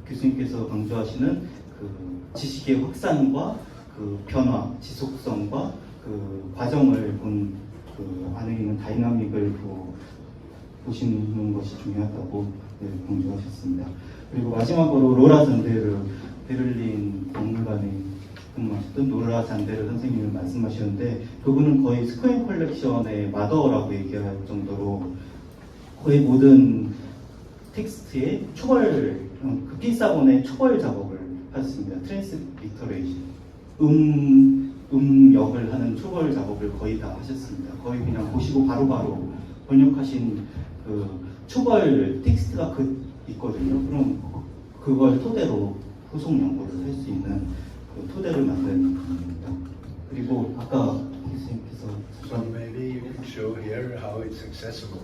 교수님께서 강조하시는 그 지식의 확산과 그 변화, 지속성과 그 과정을 본 그 안에 있는 다이나믹을 보시는 것이 중요하다고 강조하셨습니다. 그리고 마지막으로 로라 잔데르 베를린 박물관에 근무하셨던 노라 잔데르 선생님을 말씀하셨는데 그분은 거의 스코엔 컬렉션의 마더라고 얘기할 정도로 거의 모든 텍스트의 초벌, 그 필사본의 초벌 작업을 하셨습니다. 트랜스리터레이션, 음역을 하는 초벌 작업을 거의 다 하셨습니다. 거의 그냥 보시고 바로바로 번역하신 그 초벌 텍스트가 있거든요. 그럼 그걸 토대로 후속 연구를 할 수 있는 그 토대를 만드는 겁니다. 그리고 아까 교수님께서 So maybe you can show here how it's accessible.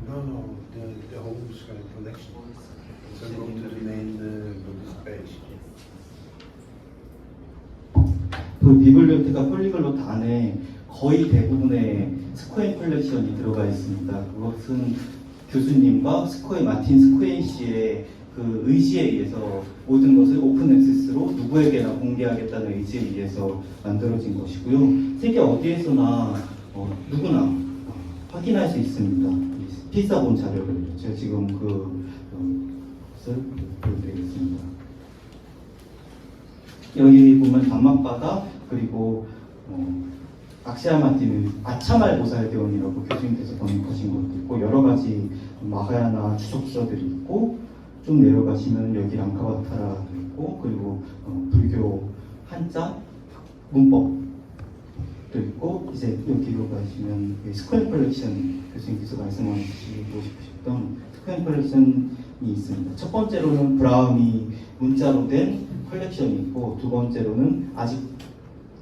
No, the whole collection. So go to the main Buddhist page. 그 비블리오테카 폴리글로트 안에 거의 대부분의 스코엔 컬렉션이 들어가 있습니다. 그것은 교수님과 마틴 스코엔 씨의 그 의지에 의해서 모든 것을 오픈 액세스로 누구에게나 공개하겠다는 의지에 의해서 만들어진 것이고요. 세계 어디에서나 누구나 확인할 수 있습니다. 필사본 자료를 제가 지금 그것을 보여드리겠습니다. 여기 보면 단막바다 그리고 악시아 마틴의 아차말 보살대원이라고 교수님께서 번역하신 것도 있고 여러 가지 마하야나 주석서들이 있고 좀 내려가시면 여기 랑카바타라도 있고 그리고 불교 한자 문법도 있고 이제 여기로 가시면 스코엔 컬렉션 교수님께서 말씀하시고 싶으셨던 스코엔 컬렉션이 있습니다. 첫 번째로는 브라움이 문자로 된 컬렉션이 있고 두 번째로는 아직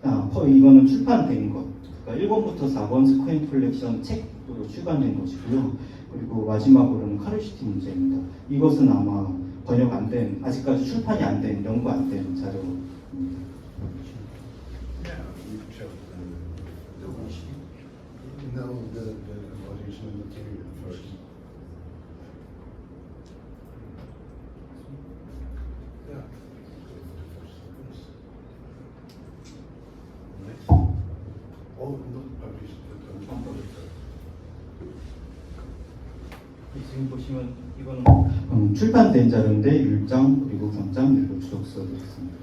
이거는 출판된 것 그러니까 1권부터 4권 스코엔 컬렉션 책으로 출간된 것이고요. 그리고 마지막으로는 카루시티 문제입니다. 이것은 아마 번역 안 된, 아직까지 출판이 안 된, 연구 안 된 자료입니다. Yeah, you can show the worksheet. No, the original material first. Yeah. Next. Oh, not published, but unpublished. 지금 보시면 이거는 출판된 자료인데 율장 그리고 경장 그리고 주석서도 있습니다.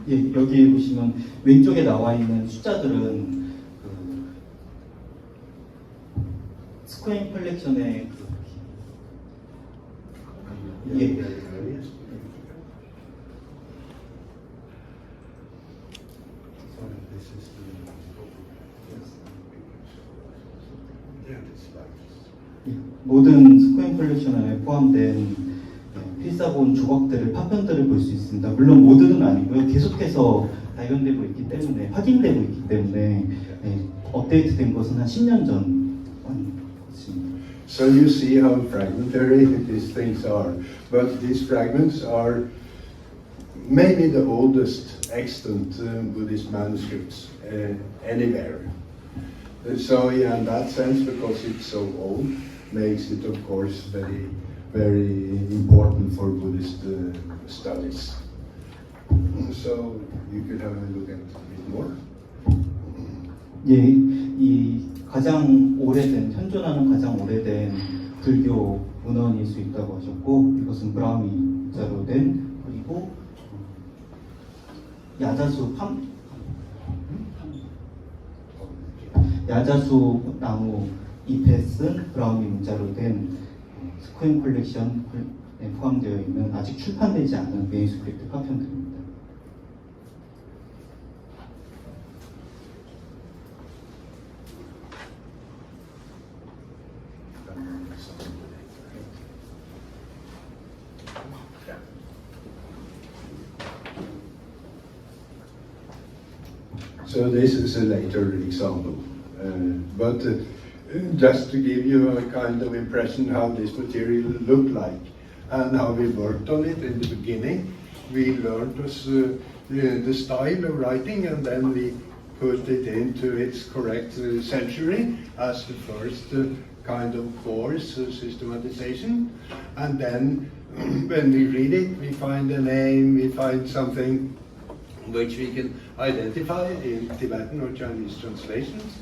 예, 여기 보시면 왼쪽에 나와 있는 숫자들은 스코엔 컬렉션의 예. 모든 스코엔 컬렉션에 포함된 필사본 조각들을 파편들을 볼 수 있습니다. 물론 모두는 아니고요. 계속해서 발견되고 있기 때문에 확인되고 있기 때문에 업데이트된 것은 한 10년 전 것입니다. So you see how fragmentary these things are, but these fragments are maybe the oldest extant Buddhist manuscripts anywhere. So yeah, in that sense, because it's so old, makes it of course very, very important for Buddhist studies. So you could have a look at it a bit more. 예, 이 가장 오래된 현존하는 가장 오래된 불교 문헌일 수 있다고 하셨고 이것은 브라미 자로 된 그리고 야자수 야자수 나무 잎에 쓴 브라우비 문자로 된 스코인 컬렉션에 포함되어 있는 아직 출판되지 않은 매니스크립트 파편들입니다. So this is a later example, but just to give you a kind of impression how this material looked like and how we worked on it in the beginning. We learned the style of writing, and then we put it into its correct century as the first kind of course systematization. And then when we read it, we find a name, we find something which we can identify in Tibetan or Chinese translations.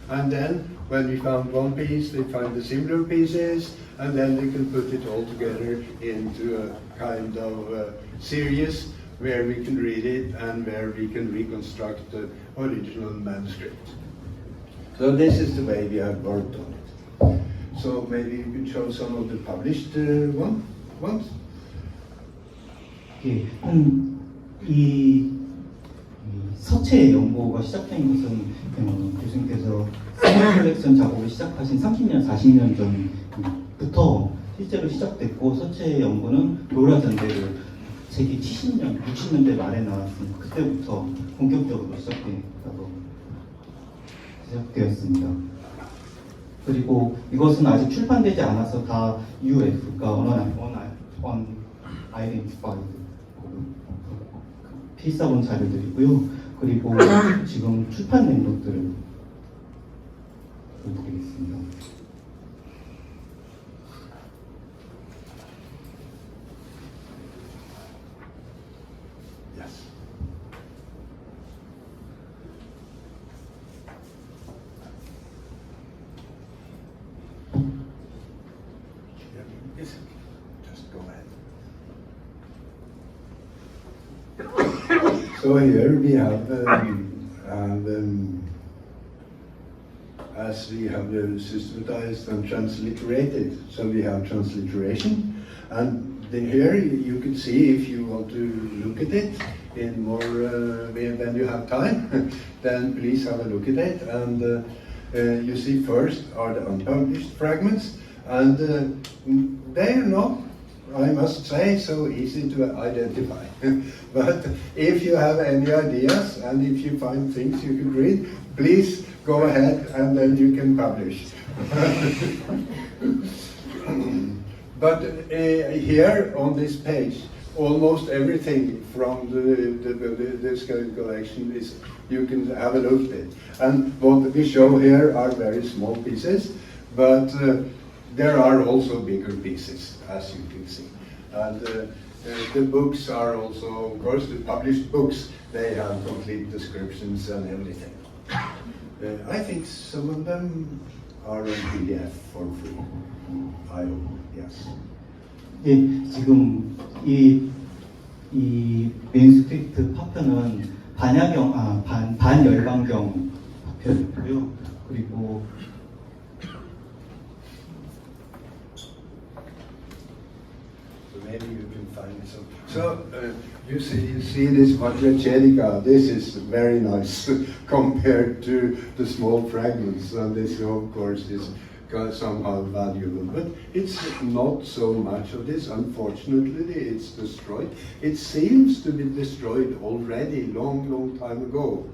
And then when we found one piece, we find the similar pieces, and then we can put it all together into a kind of series where we can read it and where we can reconstruct the original manuscript. So this is the way we have worked on it. So maybe you could show some of the published ones. 예, 이 서체 연구가 시작된 것은 교수님께서 스코인 컬렉션 작업을 시작하신 30년, 40년 전부터 실제로 시작됐고, 서체 연구는 로라 전대를 세기 70년, 60년대 말에 나왔으니까 그때부터 본격적으로 시작되었습니다. 그리고 이것은 아직 출판되지 않아서 다 UF가 unidentified 필사본 자료들이고요. 그리고 지금 출판된 것들을 보여드리겠습니다. Yes. Yes. Just go ahead. So here we have, as we have systematized and transliterated, so we have transliteration, and here you can see, if you want to look at it in more when you have time, then please have a look at it. And you see first are the unpublished fragments, and they are not, I must say, so easy to identify. But if you have any ideas and if you find things you could read, please go ahead and then you can publish. But here on this page, almost everything from this collection is, you can have a look at it. And what we show here are very small pieces, but there are also bigger pieces, as you can see. And the books are also, of course, the published books, they have complete descriptions and everything. I think some of them are on PDF for free. I hope, yes. 예, 지금 이 매니스크립트 파편은 반열강경 파편이고요. 그리고 Maybe you can find some. So you see this Vajracharika. This is very nice compared to the small fragments, and this of course is somehow valuable. But it's not so much of this. Unfortunately, it's destroyed. It seems to be destroyed already long time ago.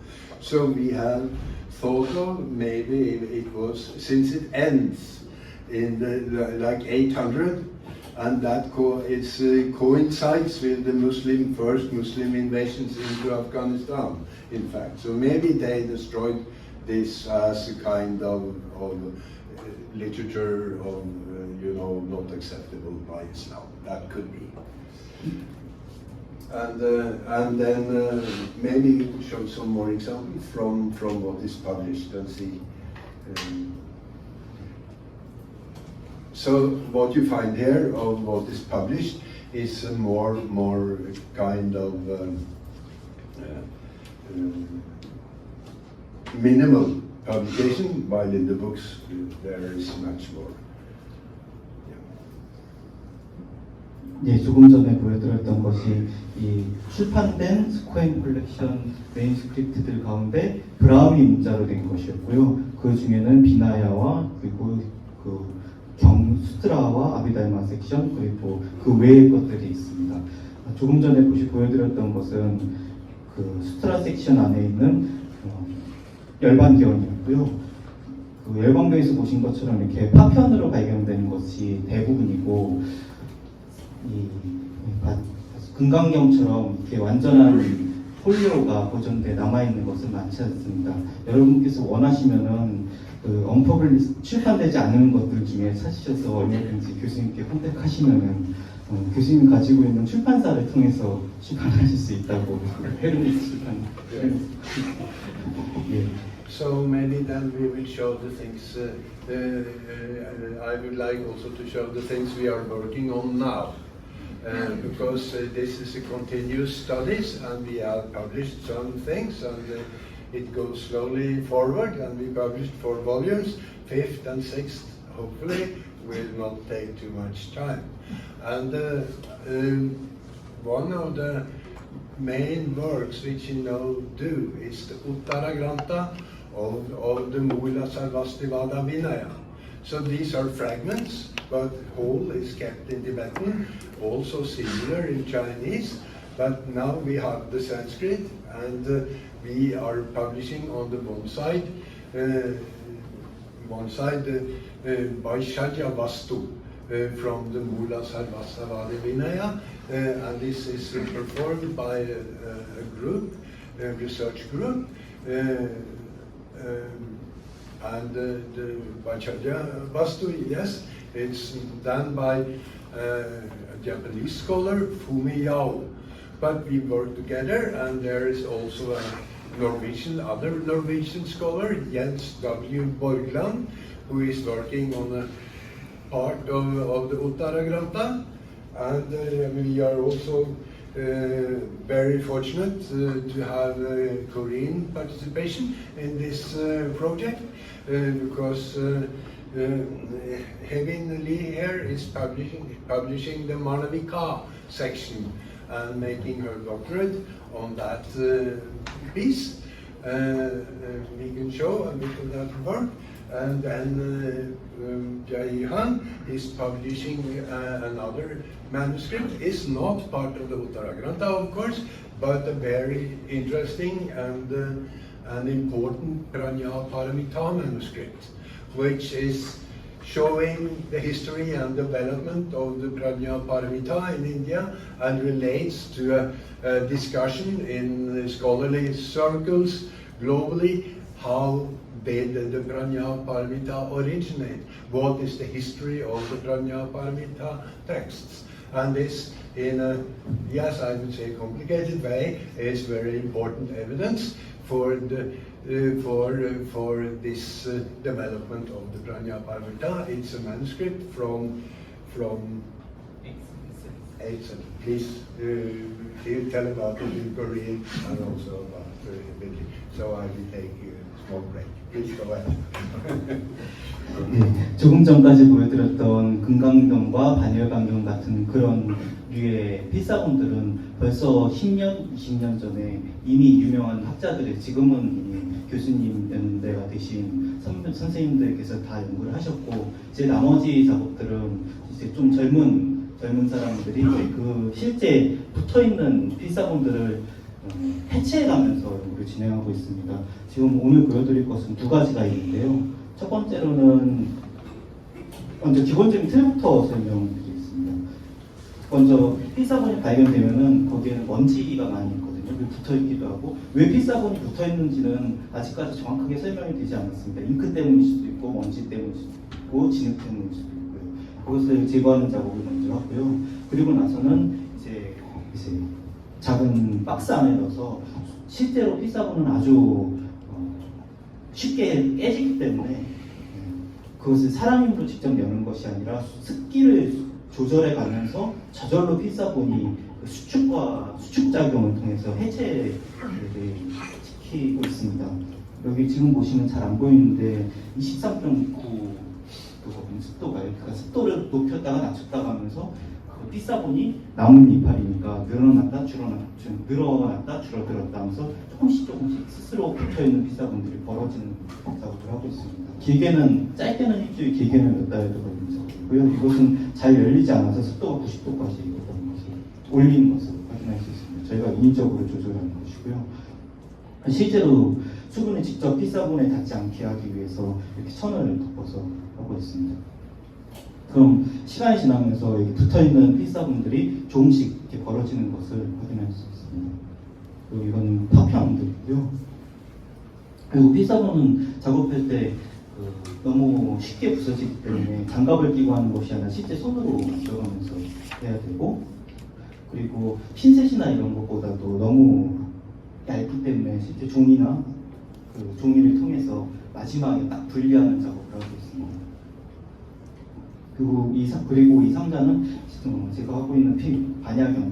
So we have thought of maybe it was, since it ends in the like 800. And that coincides with the first Muslim invasions into Afghanistan, in fact. So maybe they destroyed this as a kind of literature of, not acceptable by Islam. That could be. And then maybe you can show some more examples from what is published and see. So what you find here of what is published is a more kind of minimal publication, while in the books there is much more. 예, 조금 전에 보여드렸던 것이 이 출판된 스코엔 컬렉션 매니스크립트들 가운데 브라우비 문자로 된 것이었고요. 그 중에는 비나야와 그리고 그 수트라와 아비달마 섹션 그리고 그 외의 것들이 있습니다. 조금 전에 보여드렸던 것은 그 수트라 섹션 안에 있는 열반기원이었고요. 그 열반교에서 보신 것처럼 이렇게 파편으로 발견되는 것이 대부분이고, 금강경처럼 이렇게 완전한 폴리오가 보존돼 남아있는 것은 많지 않습니다. 여러분께서 원하시면은 그 언퍼블리스 출판되지 않은 것들 중에 찾으셔서 얼마든지 교수님께 컨택하시면은 교수님 가지고 있는 출판사를 통해서 출판하실 수 있다고 헤르미스 출판. 예. So maybe then we will show the things. I would like also to show the things we are working on now. Because this is a continuous studies and we have published some things and it goes slowly forward and we published 4 volumes, 5th and 6th hopefully will not take too much time. And one of the main works which you now do is the Uttaragranta of the Mula Sarvastivada Vinaya. So these are fragments, but whole is kept in Tibetan, also similar in Chinese, but now we have the Sanskrit and we are publishing on the one side Vaishajya Vastu from the Mula Sarvastivada Vinaya, and this is performed by a group, a research group, and the Vaishajya Vastu, yes, it's done by a Japanese scholar, Fumi Yao. But we work together, and there is also a other Norwegian scholar, Jens W. Borgland, who is working on a part of the Uttaragranta. And we are also very fortunate to have Korean participation in this project because Hegin Lee here is publishing the Manavika section and making her doctorate on that piece. We can show a bit of that work. And then Jai Han is publishing another manuscript. It's not part of the Uttaragranta, of course, but a very interesting and an important Prajna Paramita manuscript, which is showing the history and development of the Prajna Paramita in India and relates to a discussion in scholarly circles globally. How did the Prajna Paramita originate? What is the history of the Prajna Paramita texts? And this, in a, yes, I would say complicated way, is very important evidence for the for this development of the Prajna Paramita. It's a manuscript from 8th. Please tell about it in Korean and also about Billy. So I will take a small break. Please go ahead. 네, 조금 전까지 보여드렸던 금강경과 반열강경 같은 그런 류의 필사본들은 벌써 10년, 20년 전에 이미 유명한 학자들의, 지금은 이미 교수님 연대가 되신 선생님들께서 다 연구를 하셨고, 이제 나머지 작업들은 이제 좀 젊은 사람들이 그 실제 붙어있는 필사본들을 해체해가면서 연구를 진행하고 있습니다. 지금 오늘 보여드릴 것은 2가지가 있는데요. 첫 번째로는 먼저 기본적인 틀부터 설명드리겠습니다. 먼저 필사본이 발견되면은 거기에는 먼지가 많이 있거든요. 붙어있기도 하고, 왜 필사본이 붙어있는지는 아직까지 정확하게 설명이 되지 않았습니다. 잉크 때문일 수도 있고, 먼지 때문일 수도 있고, 진흙 때문일 수도 있고요. 그것을 제거하는 작업을 먼저 하고요. 그리고 나서는 이제 작은 박스 안에 넣어서, 실제로 필사본은 아주 쉽게 깨지기 때문에 그것을 사람 힘으로 직접 여는 것이 아니라 습기를 조절해 가면서 저절로 필사본이 수축작용을 통해서 해체를 시키고 있습니다. 여기 지금 보시면 잘 안 보이는데 23.9 습도가 그러니까 습도를 높였다가 낮췄다가 하면서 그 피사본이 나뭇 이파리니까 늘어났다 줄어들었다 하면서 조금씩 스스로 붙어있는 피사본들이 벌어지는 작업을 하고 있습니다. 길게는 짧게는 일주일, 길게는 몇 달에 걸리는 작업이고요. 이것은 잘 열리지 않아서 습도가 90도까지 올리는 것을 확인할 수 있습니다. 저희가 인위적으로 조절하는 것이고요. 실제로 수분을 직접 피사본에 닿지 않게 하기 위해서 이렇게 천을 덮어서 하고 있습니다. 그럼 시간이 지나면서 여기 붙어있는 피사본들이 조금씩 이렇게 벌어지는 것을 확인할 수 있습니다. 그리고 이건 파편들이고요. 그리고 피사본은 작업할 때 너무 쉽게 부서지기 때문에 장갑을 끼고 하는 것이 아니라 실제 손으로 만져가면서 해야 되고, 그리고 핀셋이나 이런 것보다도 너무 얇기 때문에 실제 종이나 그 종이를 통해서 마지막에 딱 분리하는 작업을 하고 있습니다. 그리고 이 상자는 제가 하고 있는 반야경,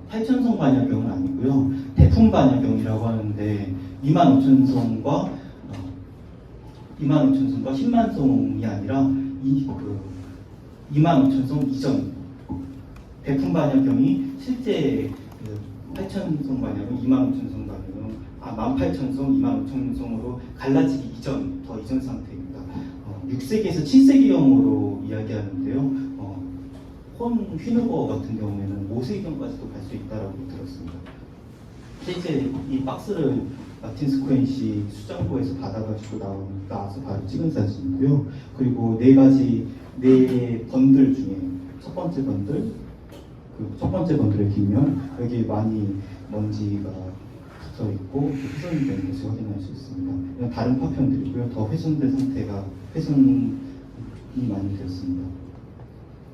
8,000성 반야경은 아니고요. 대풍 반야경이라고 하는데 25,000성과 10만 성이 아니라 25,000성 이전 대풍 반야경이 실제 8,000성 반야경, 25,000성 반야경, 18,000성, 25,000성으로 갈라지기 이전, 더 이전 상태입니다. 6세기에서 7세기경으로 이야기하는데요. 혼 휘누버 같은 경우에는 5세기경까지도 갈 수 있다고 들었습니다. 실제 이 박스를 마틴 스코엔시 수장고에서 받아가지고 나와서 바로 찍은 사진이고요. 그리고 네 번들 중에 첫 번째 번들을 길면 여기 많이 먼지가 붙어 있고 훼손이 되는 것을 확인할 수 있습니다. 이건 다른 파편들이고요. 더 훼손된 상태가 훼손이 많이 되었습니다.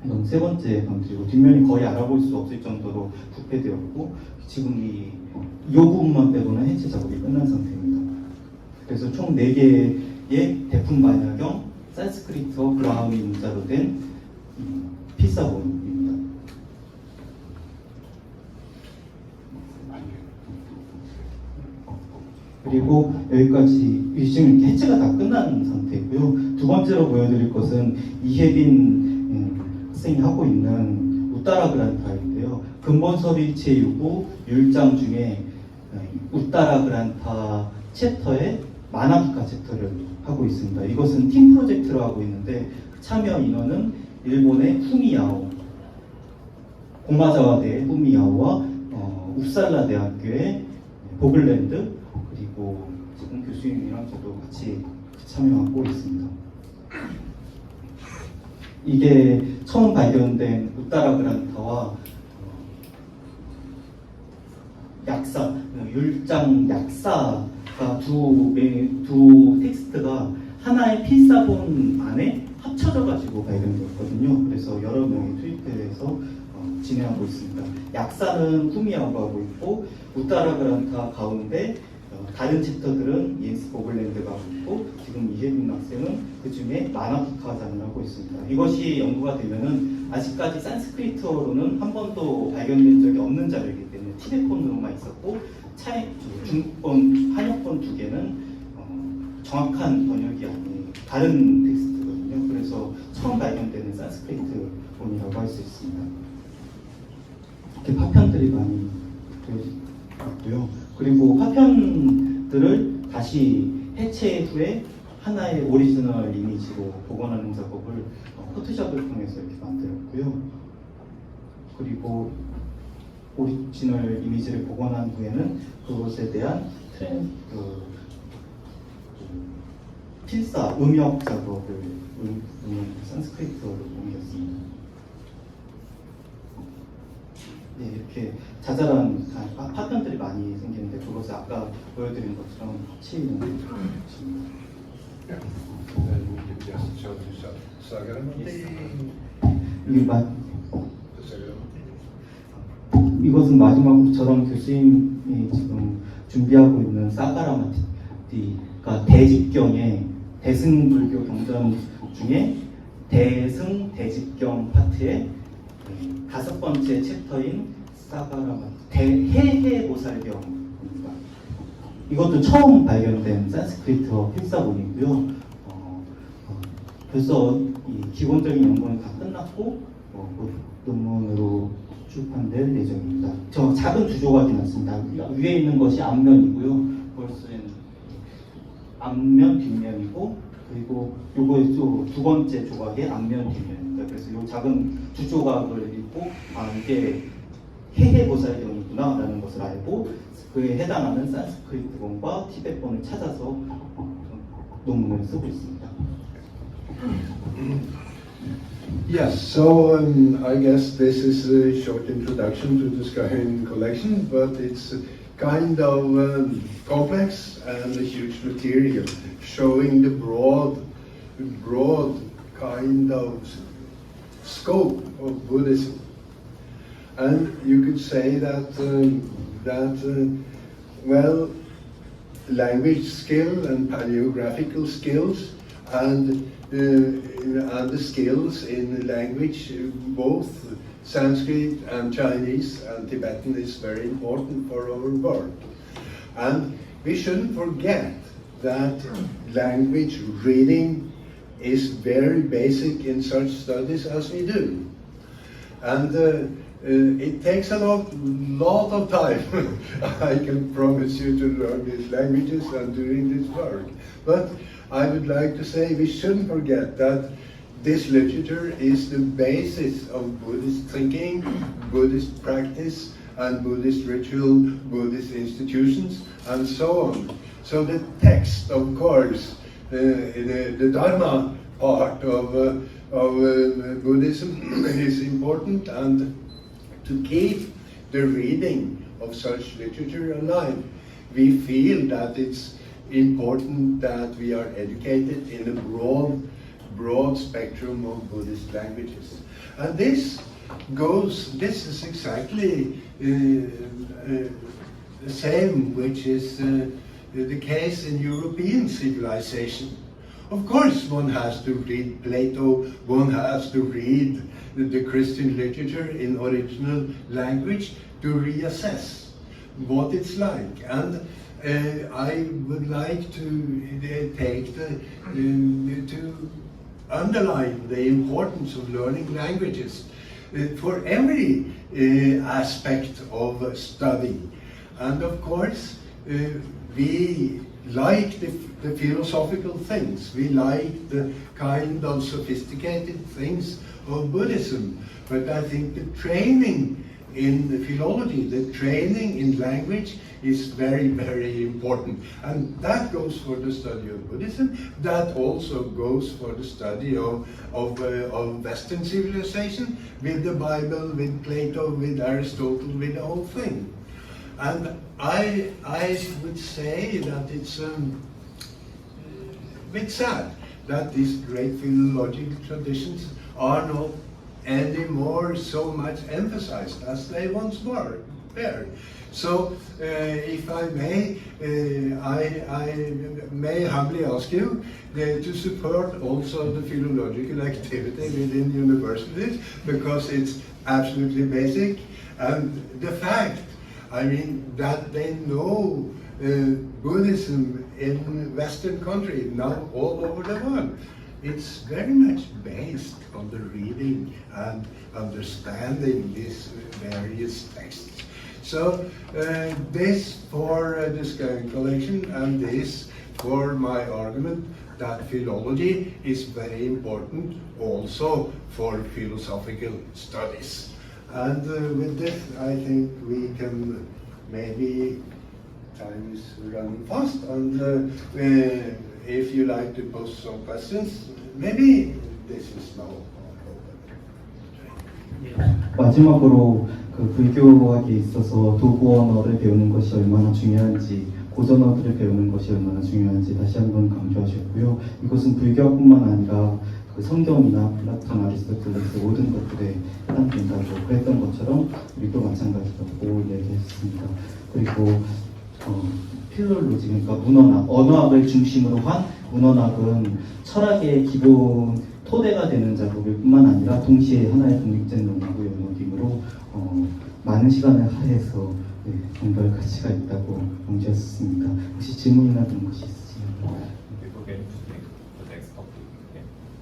이건 세 번째 번들이고 뒷면이 거의 알아볼 수 없을 정도로 부패되었고 지금 이 부분만 빼고는 해체 작업이 끝난 상태입니다. 그래서 총 4개의 대풍 반야경, 산스크리트어 브라우니 문자로 된 피사본입니다. 그리고 여기까지 지금 해체가 다 끝난 상태고요. 두 번째로 보여드릴 것은 이혜빈 학생이 하고 있는 우따라 그란파인데요. 근본 서비체 유구 율장 중에 우따라 그란파 챕터의 마나기카 챕터를 하고 있습니다. 이것은 팀 프로젝트로 하고 있는데 참여 인원은 일본의 후미야오, 고마자와대의 후미야오와 웁살라 대학교의 보글랜드, 그리고 지금 교수님이랑 저도 같이 참여하고 있습니다. 이게 처음 발견된 우따라 그란타와 율장 약사가 두 텍스트가 하나의 필사본 안에 합쳐져 가지고 발견되었거든요. 그래서 여러 명이 투입해서 진행하고 있습니다. 약사는 후미야오가 하고 있고 우따라 그란타 가운데 다른 챕터들은 옌스 보글랜드가 하고 있고 지금 이혜빈 학생은 그 중에 마나기카잔을 하고 있습니다. 이것이 연구가 되면은 아직까지 산스크리트어로는 한 번도 발견된 적이 없는 자료이기 때문에 티베폰으로만 있었고 중국본, 한역본 2개는 정확한 번역이 아닌 다른 텍스트거든요. 그래서 처음 발견되는 산스크리트본이라고 할 수 있습니다. 이렇게 파편들이 많이 되어있고요. 그리고 파편들을 다시 해체 후에 하나의 오리지널 이미지로 복원하는 작업을 포토샵을 통해서 이렇게 만들었고요. 그리고 오리지널 이미지를 복원한 후에는 그것에 대한 필사, 음역 작업을 산스크리트어로 옮겼습니다. 네, 이렇게 자잘한 파편들이 많이 생기는데 그것을 아까 보여드린 것처럼 치이는 것입니다. 이것은 마지막으로 저런 교수님이 지금 준비하고 있는 사가라마티가 대집경의 대승불교 경전 중에 대승 대집경 파트의 5번째 챕터인 사가라마티 해해보살경입니다. 이것도 처음 발견된 산스크리트어 필사본이고요. 벌써 이 기본적인 연구는 다 끝났고 곧 논문으로 출판될 예정입니다. 저 작은 두 조각이 났습니다. 위에 있는 것이 앞면이고요. 벌써는 앞면, 뒷면이고, 그리고 요거 두 번째 조각의 앞면, 뒷면입니다. 그래서 요 작은 두 조각을 읽고 이게 해해보살경이구나 라는 것을 알고 그에 해당하는 산스크리트본과 티베트본을 찾아서 논문을 쓰고 있습니다. Yes, so I guess this is a short introduction to the Skyrim collection, but it's kind of complex and a huge material, showing the broad kind of scope of Buddhism. And you could say that well, language skill and paleographical skills and the skills in language, both Sanskrit and Chinese and Tibetan, is very important for our work. And we shouldn't forget that language reading is very basic in such studies as we do. And it takes a lot of time, I can promise you, to learn these languages and doing this work. But I would like to say we shouldn't forget that this literature is the basis of Buddhist thinking, Buddhist practice, and Buddhist ritual, Buddhist institutions, and so on. So the text, of course, the Dharma part of Buddhism is important, and to keep the reading of such literature alive, we feel that it's important that we are educated in a broad spectrum of Buddhist languages. And this is exactly the same which is the case in European civilization. Of course, one has to read Plato, one has to read the Christian literature in original language to reassess what it's like. And I would like to to underline the importance of learning languages for every aspect of study. And of course, we like the philosophical things, we like the kind of sophisticated things of Buddhism, but I think the training in the philology, the training in language is very, very important. And that goes for the study of Buddhism, that also goes for the study of Western civilization, with the Bible, with Plato, with Aristotle, with the whole thing. And I would say that it's a bit sad that these great philological traditions are not anymore so much emphasized as they once were there. So, if I may, I may humbly ask you to support also the philological activity within universities, because it's absolutely basic. And the fact, I mean, that they know Buddhism in Western countries, now all over the world, it's very much based on the reading and understanding these various texts. So this for the Skyrim collection, and this for my argument that philology is very important also for philosophical studies. And with this, I think we can maybe, time is running fast, and if you like to pose some questions, maybe this is now open. 마지막으로 그 불교학에 있어서 도구 언어를 배우는 것이 얼마나 중요한지, 고전 언어를 배우는 것이 얼마나 중요한지 다시 한번 강조하셨고요. 이것은 불교뿐만 아니라 그 성경이나 플라톤, 아리스토텔레스 모든 것들에 해당된다고 그랬던 것처럼 우리도 마찬가지라고 얘기했습니다. 그리고 필롤로지, 그러니까 문헌학, 언어학을 중심으로 한 문헌학은 철학의 기본 토대가 되는 작업일 뿐만 아니라 동시에 하나의 독립된 논하고 연구이므로 많은 시간을 할애해서 정말 가치가 있다고 강조했습니다. 혹시 질문이나 그런 것이 있으시면 Before getting to the next topic,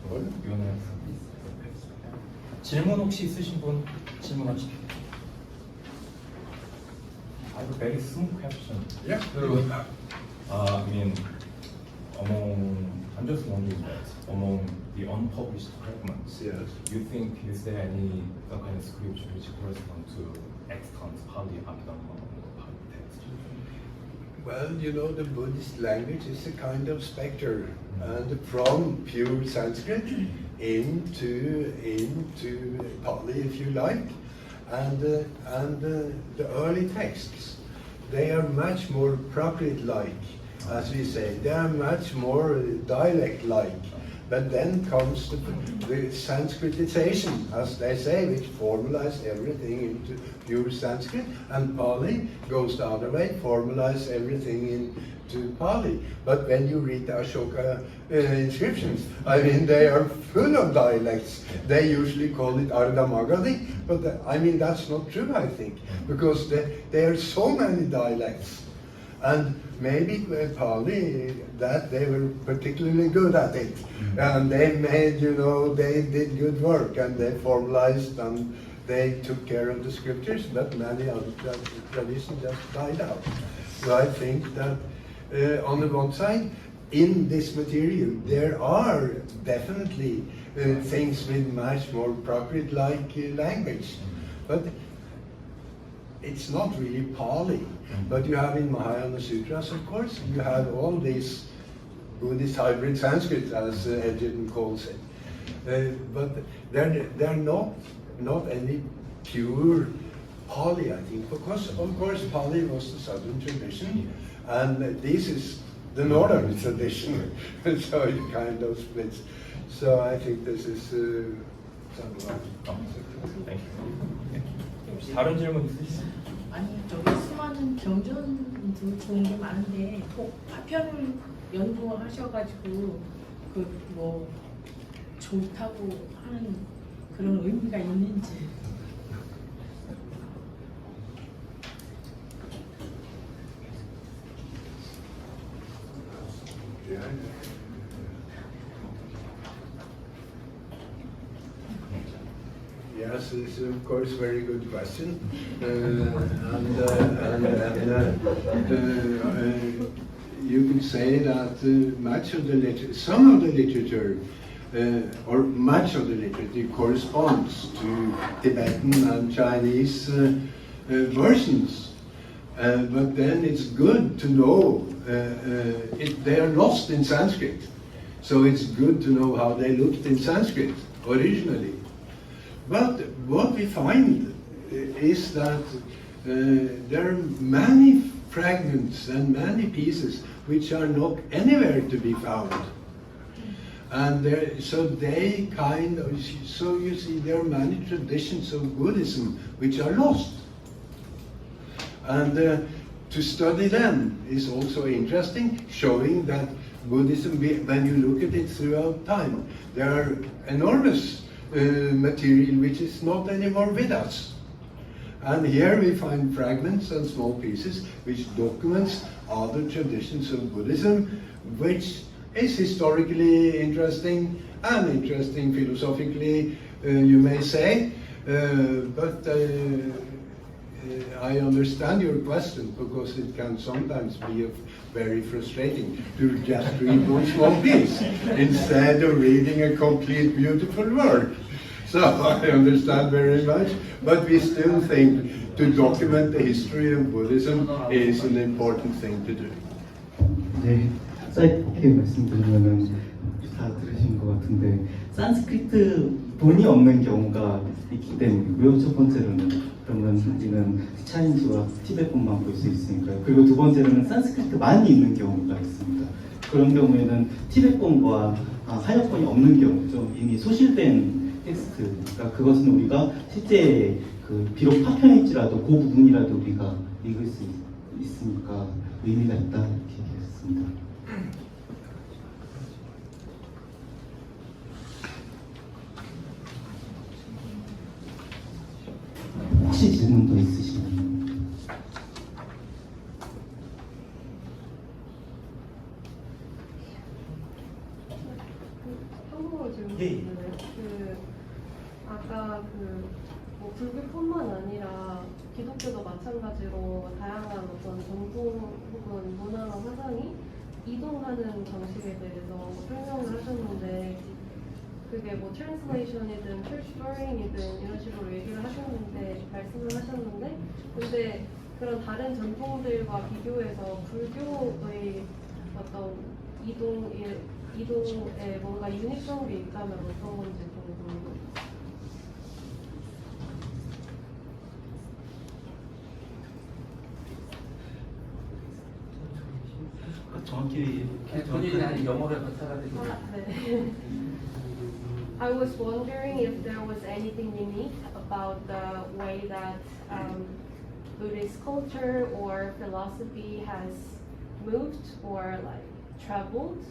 you wanna have some 질문 혹시 있으신 분 질문하십시오. I have a very simple question. Yeah. I mean, I'm just wondering that among the unpublished fragments, Yes. you think is there any some kind of scripture which correspond to extant Pali Abhidhamma or Pali text? Well, you know, the Buddhist language is a kind of spectre, and from pure Sanskrit into Pali, if you like, and the early texts, they are much more Prakrit-like, as we say. They are much more dialect-like. But then comes the Sanskritization, as they say, which formalize everything into pure Sanskrit, and Pali goes the other way, formalize everything into Pali. But when you read the Ashoka inscriptions, I mean, they are full of dialects. They usually call it Ardha Magadhi, but I mean, that's not true, I think, because there are so many dialects. And maybe Pali, that they were particularly good at it. And they made, you know, they did good work, and they formalized and they took care of the scriptures, but many other traditions just died out. So I think that on the one side, in this material, there are definitely things with much more Prakrit-like language. But it's not really Pali. But you have in Mahayana Sutras, of course, you have all these Buddhist hybrid Sanskrit, as Edgerton calls it. But they're not any pure Pali, I think, because of course Pali was the southern tradition, and this is the northern tradition, so it kind of splits. So I think this is something like Thank you. 다른 질문 있으시죠? 아니 저기 수많은 경전도 좋은 게 많은데 꼭 파편을 연구하셔가지고 그 뭐 좋다고 하는 그런 의미가 있는지. Yes, it's of course a very good question, you can say that much of the literature, some of the literature, or much of the literature corresponds to Tibetan and Chinese versions, but then it's good to know they are lost in Sanskrit, so it's good to know how they looked in Sanskrit originally. But what we find is that there are many fragments and many pieces which are not anywhere to be found. And so you see there are many traditions of Buddhism which are lost. And to study them is also interesting, showing that Buddhism, when you look at it throughout time, there are enormous material which is not anymore with us. And here we find fragments and small pieces which documents other traditions of Buddhism, which is historically interesting and interesting philosophically, you may say. But I understand your question, because it can sometimes be very frustrating to just read one small piece instead of reading a complete beautiful work. So I understand very much, but we still think to document the history of Buddhism is an important thing to do. 네, 짧게 말씀드리면은 다 들으신 것 같은데 산스크리트 본이 없는 경우가 있기 때문이고요. 첫 번째로는 그러면 우리는 차인지와 티베트만 볼 수 있으니까요. 그리고 두 번째로는 산스크리트만이 있는 경우가 있습니다. 그런 경우에는 티베트권과 하역권이 없는 경우죠. 이미 소실된 텍스트가, 그것은 우리가 실제 비록 파편일지라도 그 부분이라도 우리가 읽을 수 있으니까 의미가 있다, 이렇게 얘기했습니다. 혹시 질문도 있으시면? 질문 예. 있는데요. 아까 뭐 불교뿐만 아니라 기독교도 마찬가지로 다양한 어떤 전통 혹은 문화나 사상이 이동하는 방식에 대해서 설명을 하셨는데 그게 뭐 트랜스레이션이든 철슈버링이든 이런 식으로 얘기를 하셨는데 말씀을 하셨는데 근데 그런 다른 전통들과 비교해서 불교의 어떤 이동에 뭔가 유니크한 게 있다면 어떤 건지 좀 궁금해요. 정확히 본인이 영어로 해서 네. I was wondering if there was anything unique about the way that Buddhist culture or philosophy has moved or like traveled.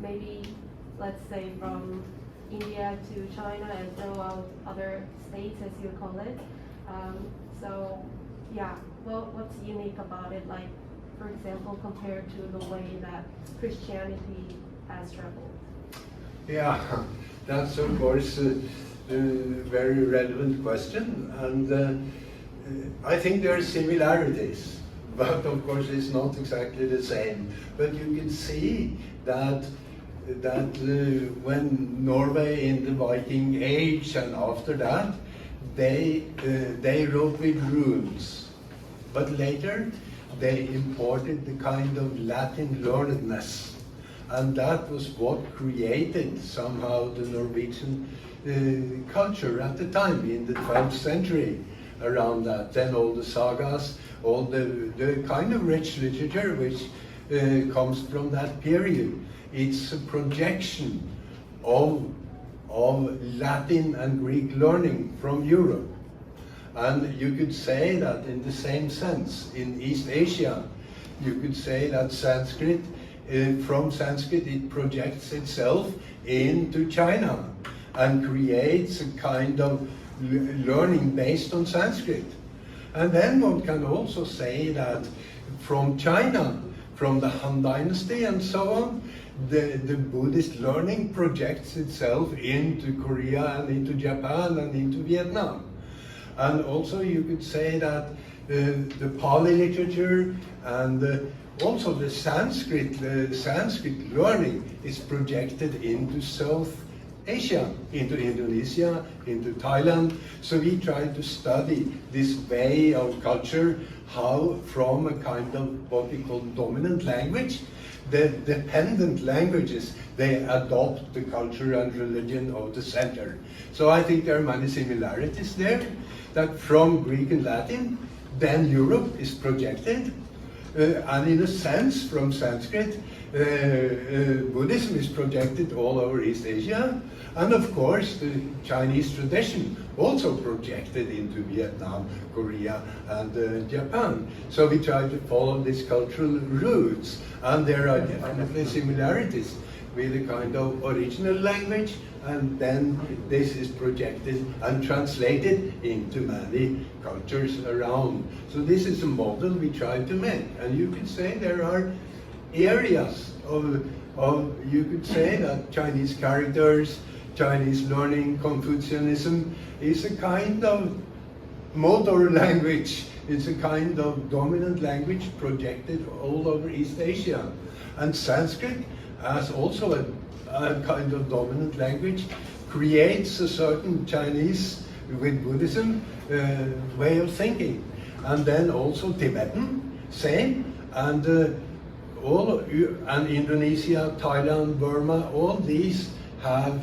Maybe let's say from India to China and throughout other states, as you call it. So yeah, what's unique about it? Like, for example, compared to the way that Christianity has traveled. Yeah, that's of course a very relevant question, and I think there are similarities, but of course it's not exactly the same. But you can see that when Norway in the Viking Age and after that, they wrote with runes, but later they imported the kind of Latin learnedness. And that was what created somehow the Norwegian culture at the time in the 12th century around that. Then all the sagas, all the kind of rich literature which comes from that period. It's a projection of Latin and Greek learning from Europe. And you could say that in the same sense, in East Asia, you could say that Sanskrit, from Sanskrit it projects itself into China and creates a kind of learning based on Sanskrit. And then one can also say that from China, from the Han Dynasty and so on, the Buddhist learning projects itself into Korea and into Japan and into Vietnam. And also you could say that the Pali literature and also the Sanskrit learning is projected into South Asia, into Indonesia, into Thailand. So we try to study this way of culture, how from a kind of what we call dominant language, the dependent languages, they adopt the culture and religion of the center. So I think there are many similarities there, that from Greek and Latin, then Europe is projected, and in a sense from Sanskrit, Buddhism is projected all over East Asia, and of course the Chinese tradition also projected into Vietnam, Korea, and Japan. So we try to follow these cultural roots, and there are definitely similarities with a kind of original language, and then this is projected and translated into many cultures around. So this is a model we try to make, and you could say there are areas of you could say that Chinese characters, Chinese learning, Confucianism is a kind of motor language. It's a kind of dominant language projected all over East Asia. And Sanskrit, as also a kind of dominant language, creates a certain Chinese, with Buddhism, way of thinking. And then also Tibetan, same, and and Indonesia, Thailand, Burma, all these are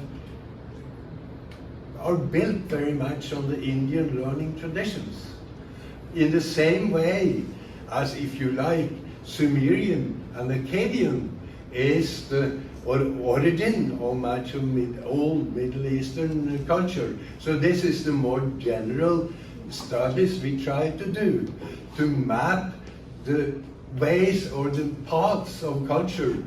built very much on the Indian learning traditions. In the same way as, if you like, Sumerian and Akkadian is the origin of much of old Middle Eastern culture. So this is the more general studies we try to do, to map the ways or the paths of culture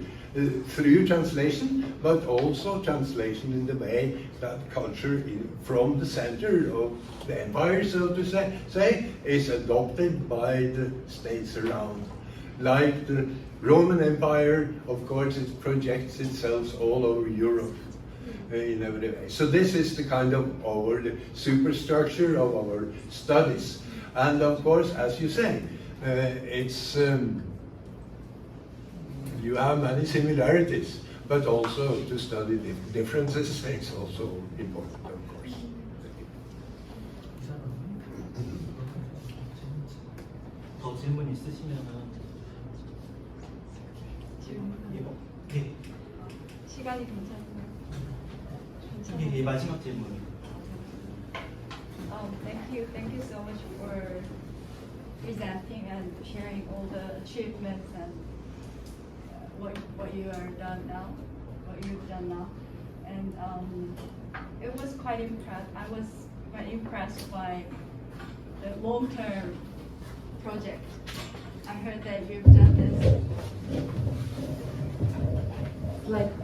through translation, but also translation in the way that culture from the center of the empire, so to say, is adopted by the states around. Like the Roman Empire, of course, it projects itself all over Europe. in every way. So this is the kind of the superstructure of our studies. And of course, as you say, it's you have many similarities, but also to study the differences is also important, of course. 더 질문 있으시면은 네. 시간이 괜찮나요? 예, 마지막 질문. Thank you so much for presenting and sharing all the achievements and what you are done now, what you've done now, and it was quite impressed. I was quite impressed by the long-term project. I heard that you've done this.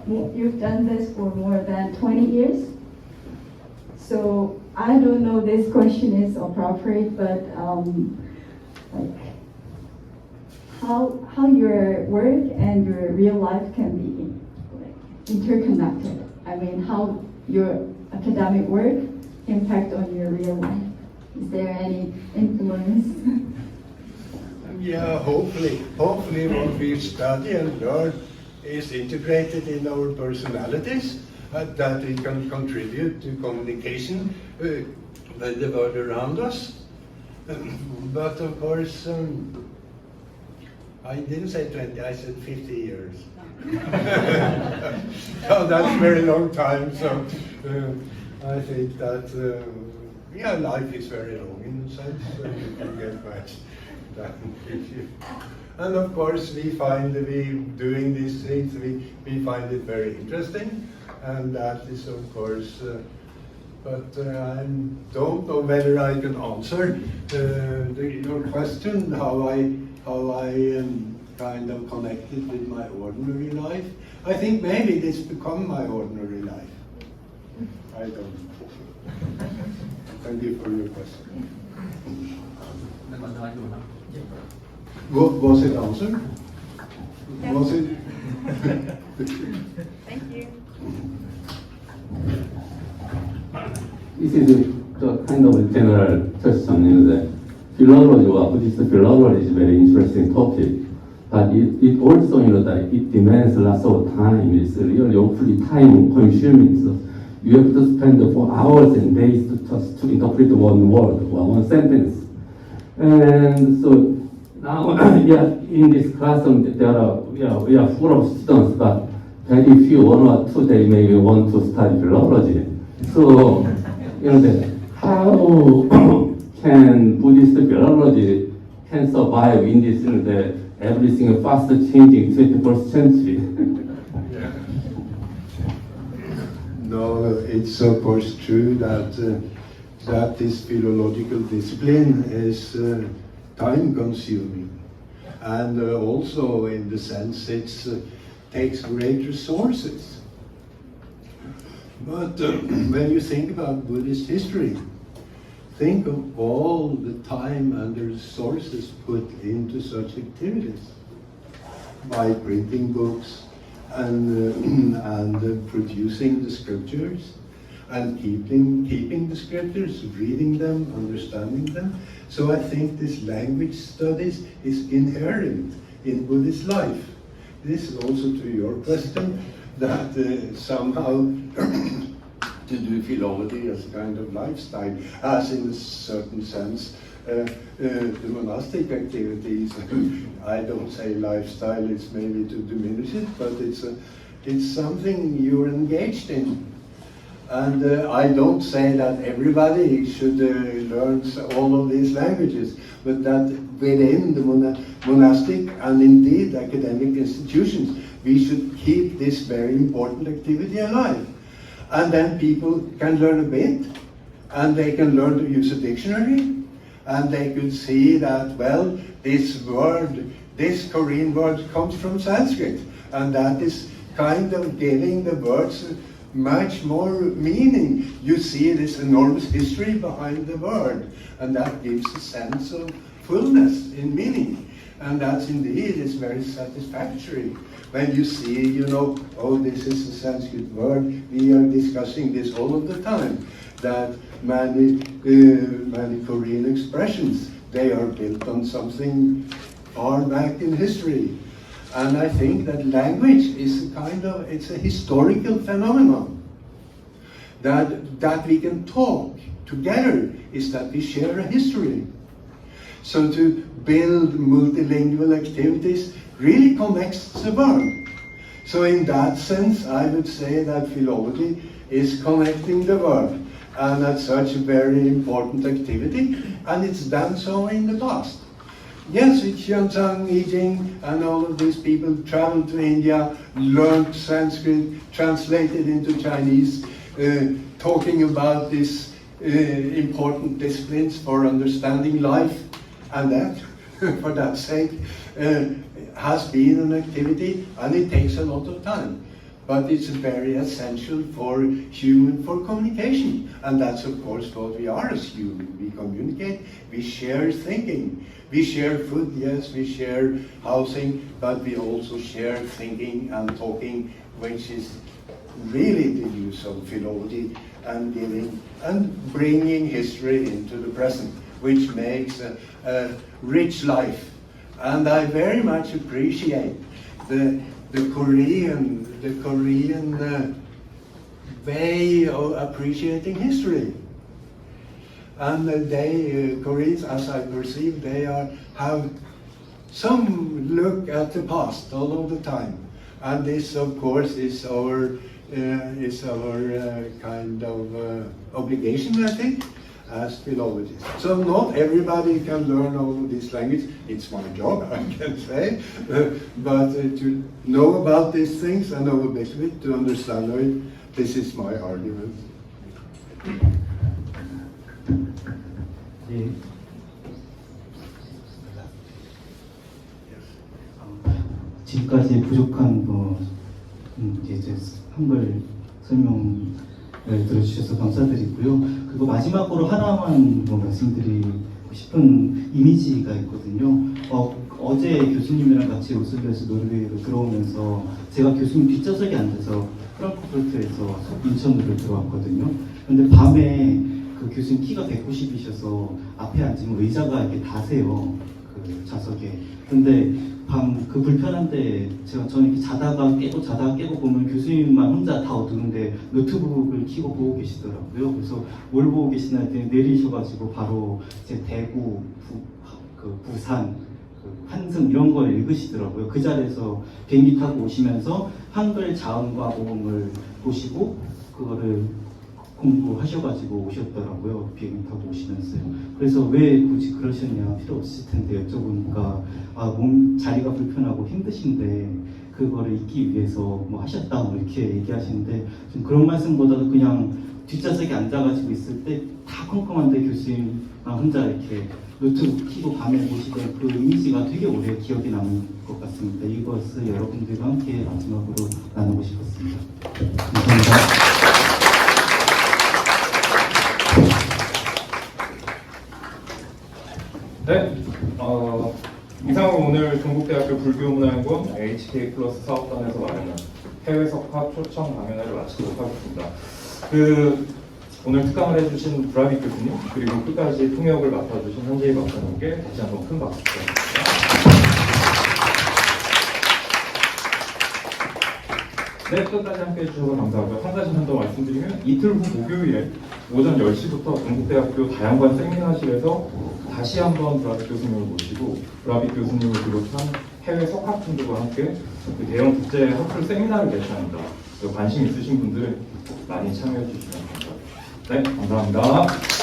You've done this for more than 20 years. So I don't know this question is appropriate, but how your work and your real life can be interconnected. I mean, how your academic work impact on your real life. Is there any influence? Yeah, hopefully what we study and learn is integrated in our personalities, that we can contribute to communication with the world around us. But of course, I didn't say 20, I said 50 years. So that's a very long time, so I think that, life is very long in a sense, so you can get much done if you. And of course, we doing these things, we find it very interesting, and that is of course, but I don't know whether I can answer your question, how I am kind of connected with my ordinary life. I think maybe this become my ordinary life. I don't know. Thank you for your question. Was it answered? Yeah. Was it? Thank you. This is the kind of a general question that philology or Buddhist philology is a very interesting topic, but it also, that it demands lots of time. It's really awfully time consuming. So you have to spend 4 hours and days just to interpret one word or one sentence. And so now, in this classroom, we are full of students, but very few, 1 or 2, they maybe want to study philology. So, how can Buddhist philology can survive in this everything fast changing 21st century? No, it's of course true that that this philological discipline is time consuming, and also in the sense it takes great resources. But when you think about Buddhist history, think of all the time and the resources put into such activities by printing books and producing the scriptures and keeping the scriptures, reading them, understanding them. So I think this language studies is inherent in Buddhist life. This is also to your question, that somehow to do philology as a kind of lifestyle, as in a certain sense the monastic activities, I don't say lifestyle, it's maybe to diminish it, but it's something you're engaged in. And I don't say that everybody should learn all of these languages, but that within the monastic and indeed academic institutions, we should keep this very important activity alive. And then people can learn a bit, and they can learn to use a dictionary, and they could see that, well, this Korean word comes from Sanskrit, and that is kind of giving the words much more meaning. You see this enormous history behind the word, and that gives a sense of fullness in meaning. And that's indeed is very satisfactory when you see, you know, oh, this is a Sanskrit word. We are discussing this all of the time. That many Korean expressions, they are built on something far back in history. And I think that language is a kind of, it's a historical phenomenon. That we can talk together is that we share a history. So to build multilingual activities really connects the world. So in that sense, I would say that philology is connecting the world. And that's such a very important activity, and it's done so in the past. Yes, Xianzhang, Yijing, and all of these people traveled to India, learned Sanskrit, translated into Chinese, talking about these important disciplines for understanding life, and that, for that sake, has been an activity, and it takes a lot of time. But it's very essential for communication. And that's of course what we are as humans. We communicate, we share thinking. We share food, yes, we share housing, but we also share thinking and talking, which is really the use of philology and giving and bringing history into the present, which makes a rich life. And I very much appreciate the Korean way of appreciating history. And Koreans, as I perceive, they have some look at the past all of the time. And this, of course, is our kind of obligation, I think, as philologists. So not everybody can learn all of this language. It's my job, I can say. But to know about these things and know a bit of it, to understand it, this is my argument. 예. 지금까지 부족한 이제 한글 설명을 들어주셔서 감사드리고요. 그리고 마지막으로 하나만 말씀드리고 싶은 이미지가 있거든요. 어제 교수님이랑 같이 오슬로에서 노르웨이로 들어오면서 제가 교수님 뒷좌석에 앉아서 프랑크푸르트에서 인천으로 들어왔거든요. 근데 밤에 그 교수님 키가 190이셔서 앞에 앉으면 의자가 이렇게 닿으세요. 그 좌석에. 근데 밤 그 불편한데 저는 이렇게 자다가 깨고 보면 교수님만 혼자 다 어두운데 노트북을 켜고 보고 계시더라고요. 그래서 뭘 보고 계시나 했더니 내리셔가지고 바로 이제 대구, 부산, 한승 이런 걸 읽으시더라고요. 그 자리에서 비행기 타고 오시면서 한글 자음과 모음을 보시고 그거를 공부하셔가지고 오셨더라고요. 비행기 타고 오시면서요. 그래서 왜 굳이 그러셨냐 필요 없을 텐데 여쭤보니까 몸 자리가 불편하고 힘드신데 그거를 잊기 위해서 뭐 하셨다 뭐 이렇게 얘기하시는데 좀 그런 말씀보다도 그냥 뒷좌석에 앉아가지고 있을 때 다 컴컴한데 교수님랑 혼자 이렇게 노트북 켜고 밤에 보시던 그 이미지가 되게 오래 기억이 남는 것 같습니다. 이것을 여러분들과 함께 마지막으로 나누고 싶었습니다. 감사합니다. 네, 이상으로 오늘 동국대학교 불교문화연구원 HK 플러스 사업단에서 마련한 해외석학 초청 강연회를 마치도록 하겠습니다. 오늘 특강을 해주신 브라빅 교수님 그리고 끝까지 통역을 맡아주신 한재희 박사님께 다시 한번 큰 박수 부탁드립니다. 네, 끝까지 함께해 주셔서 감사하고요. 한 가지만 더 말씀드리면 이틀 후 목요일에 오전 10시부터 동국대학교 다양관 세미나실에서 다시 한번 브라빅 교수님을 모시고 브라빅 교수님을 비롯한 해외 석학분들과 함께 대형 국제 학술 세미나를 개최합니다. 관심 있으신 분들은 많이 참여해 주시면 감사합니다. 네, 감사합니다.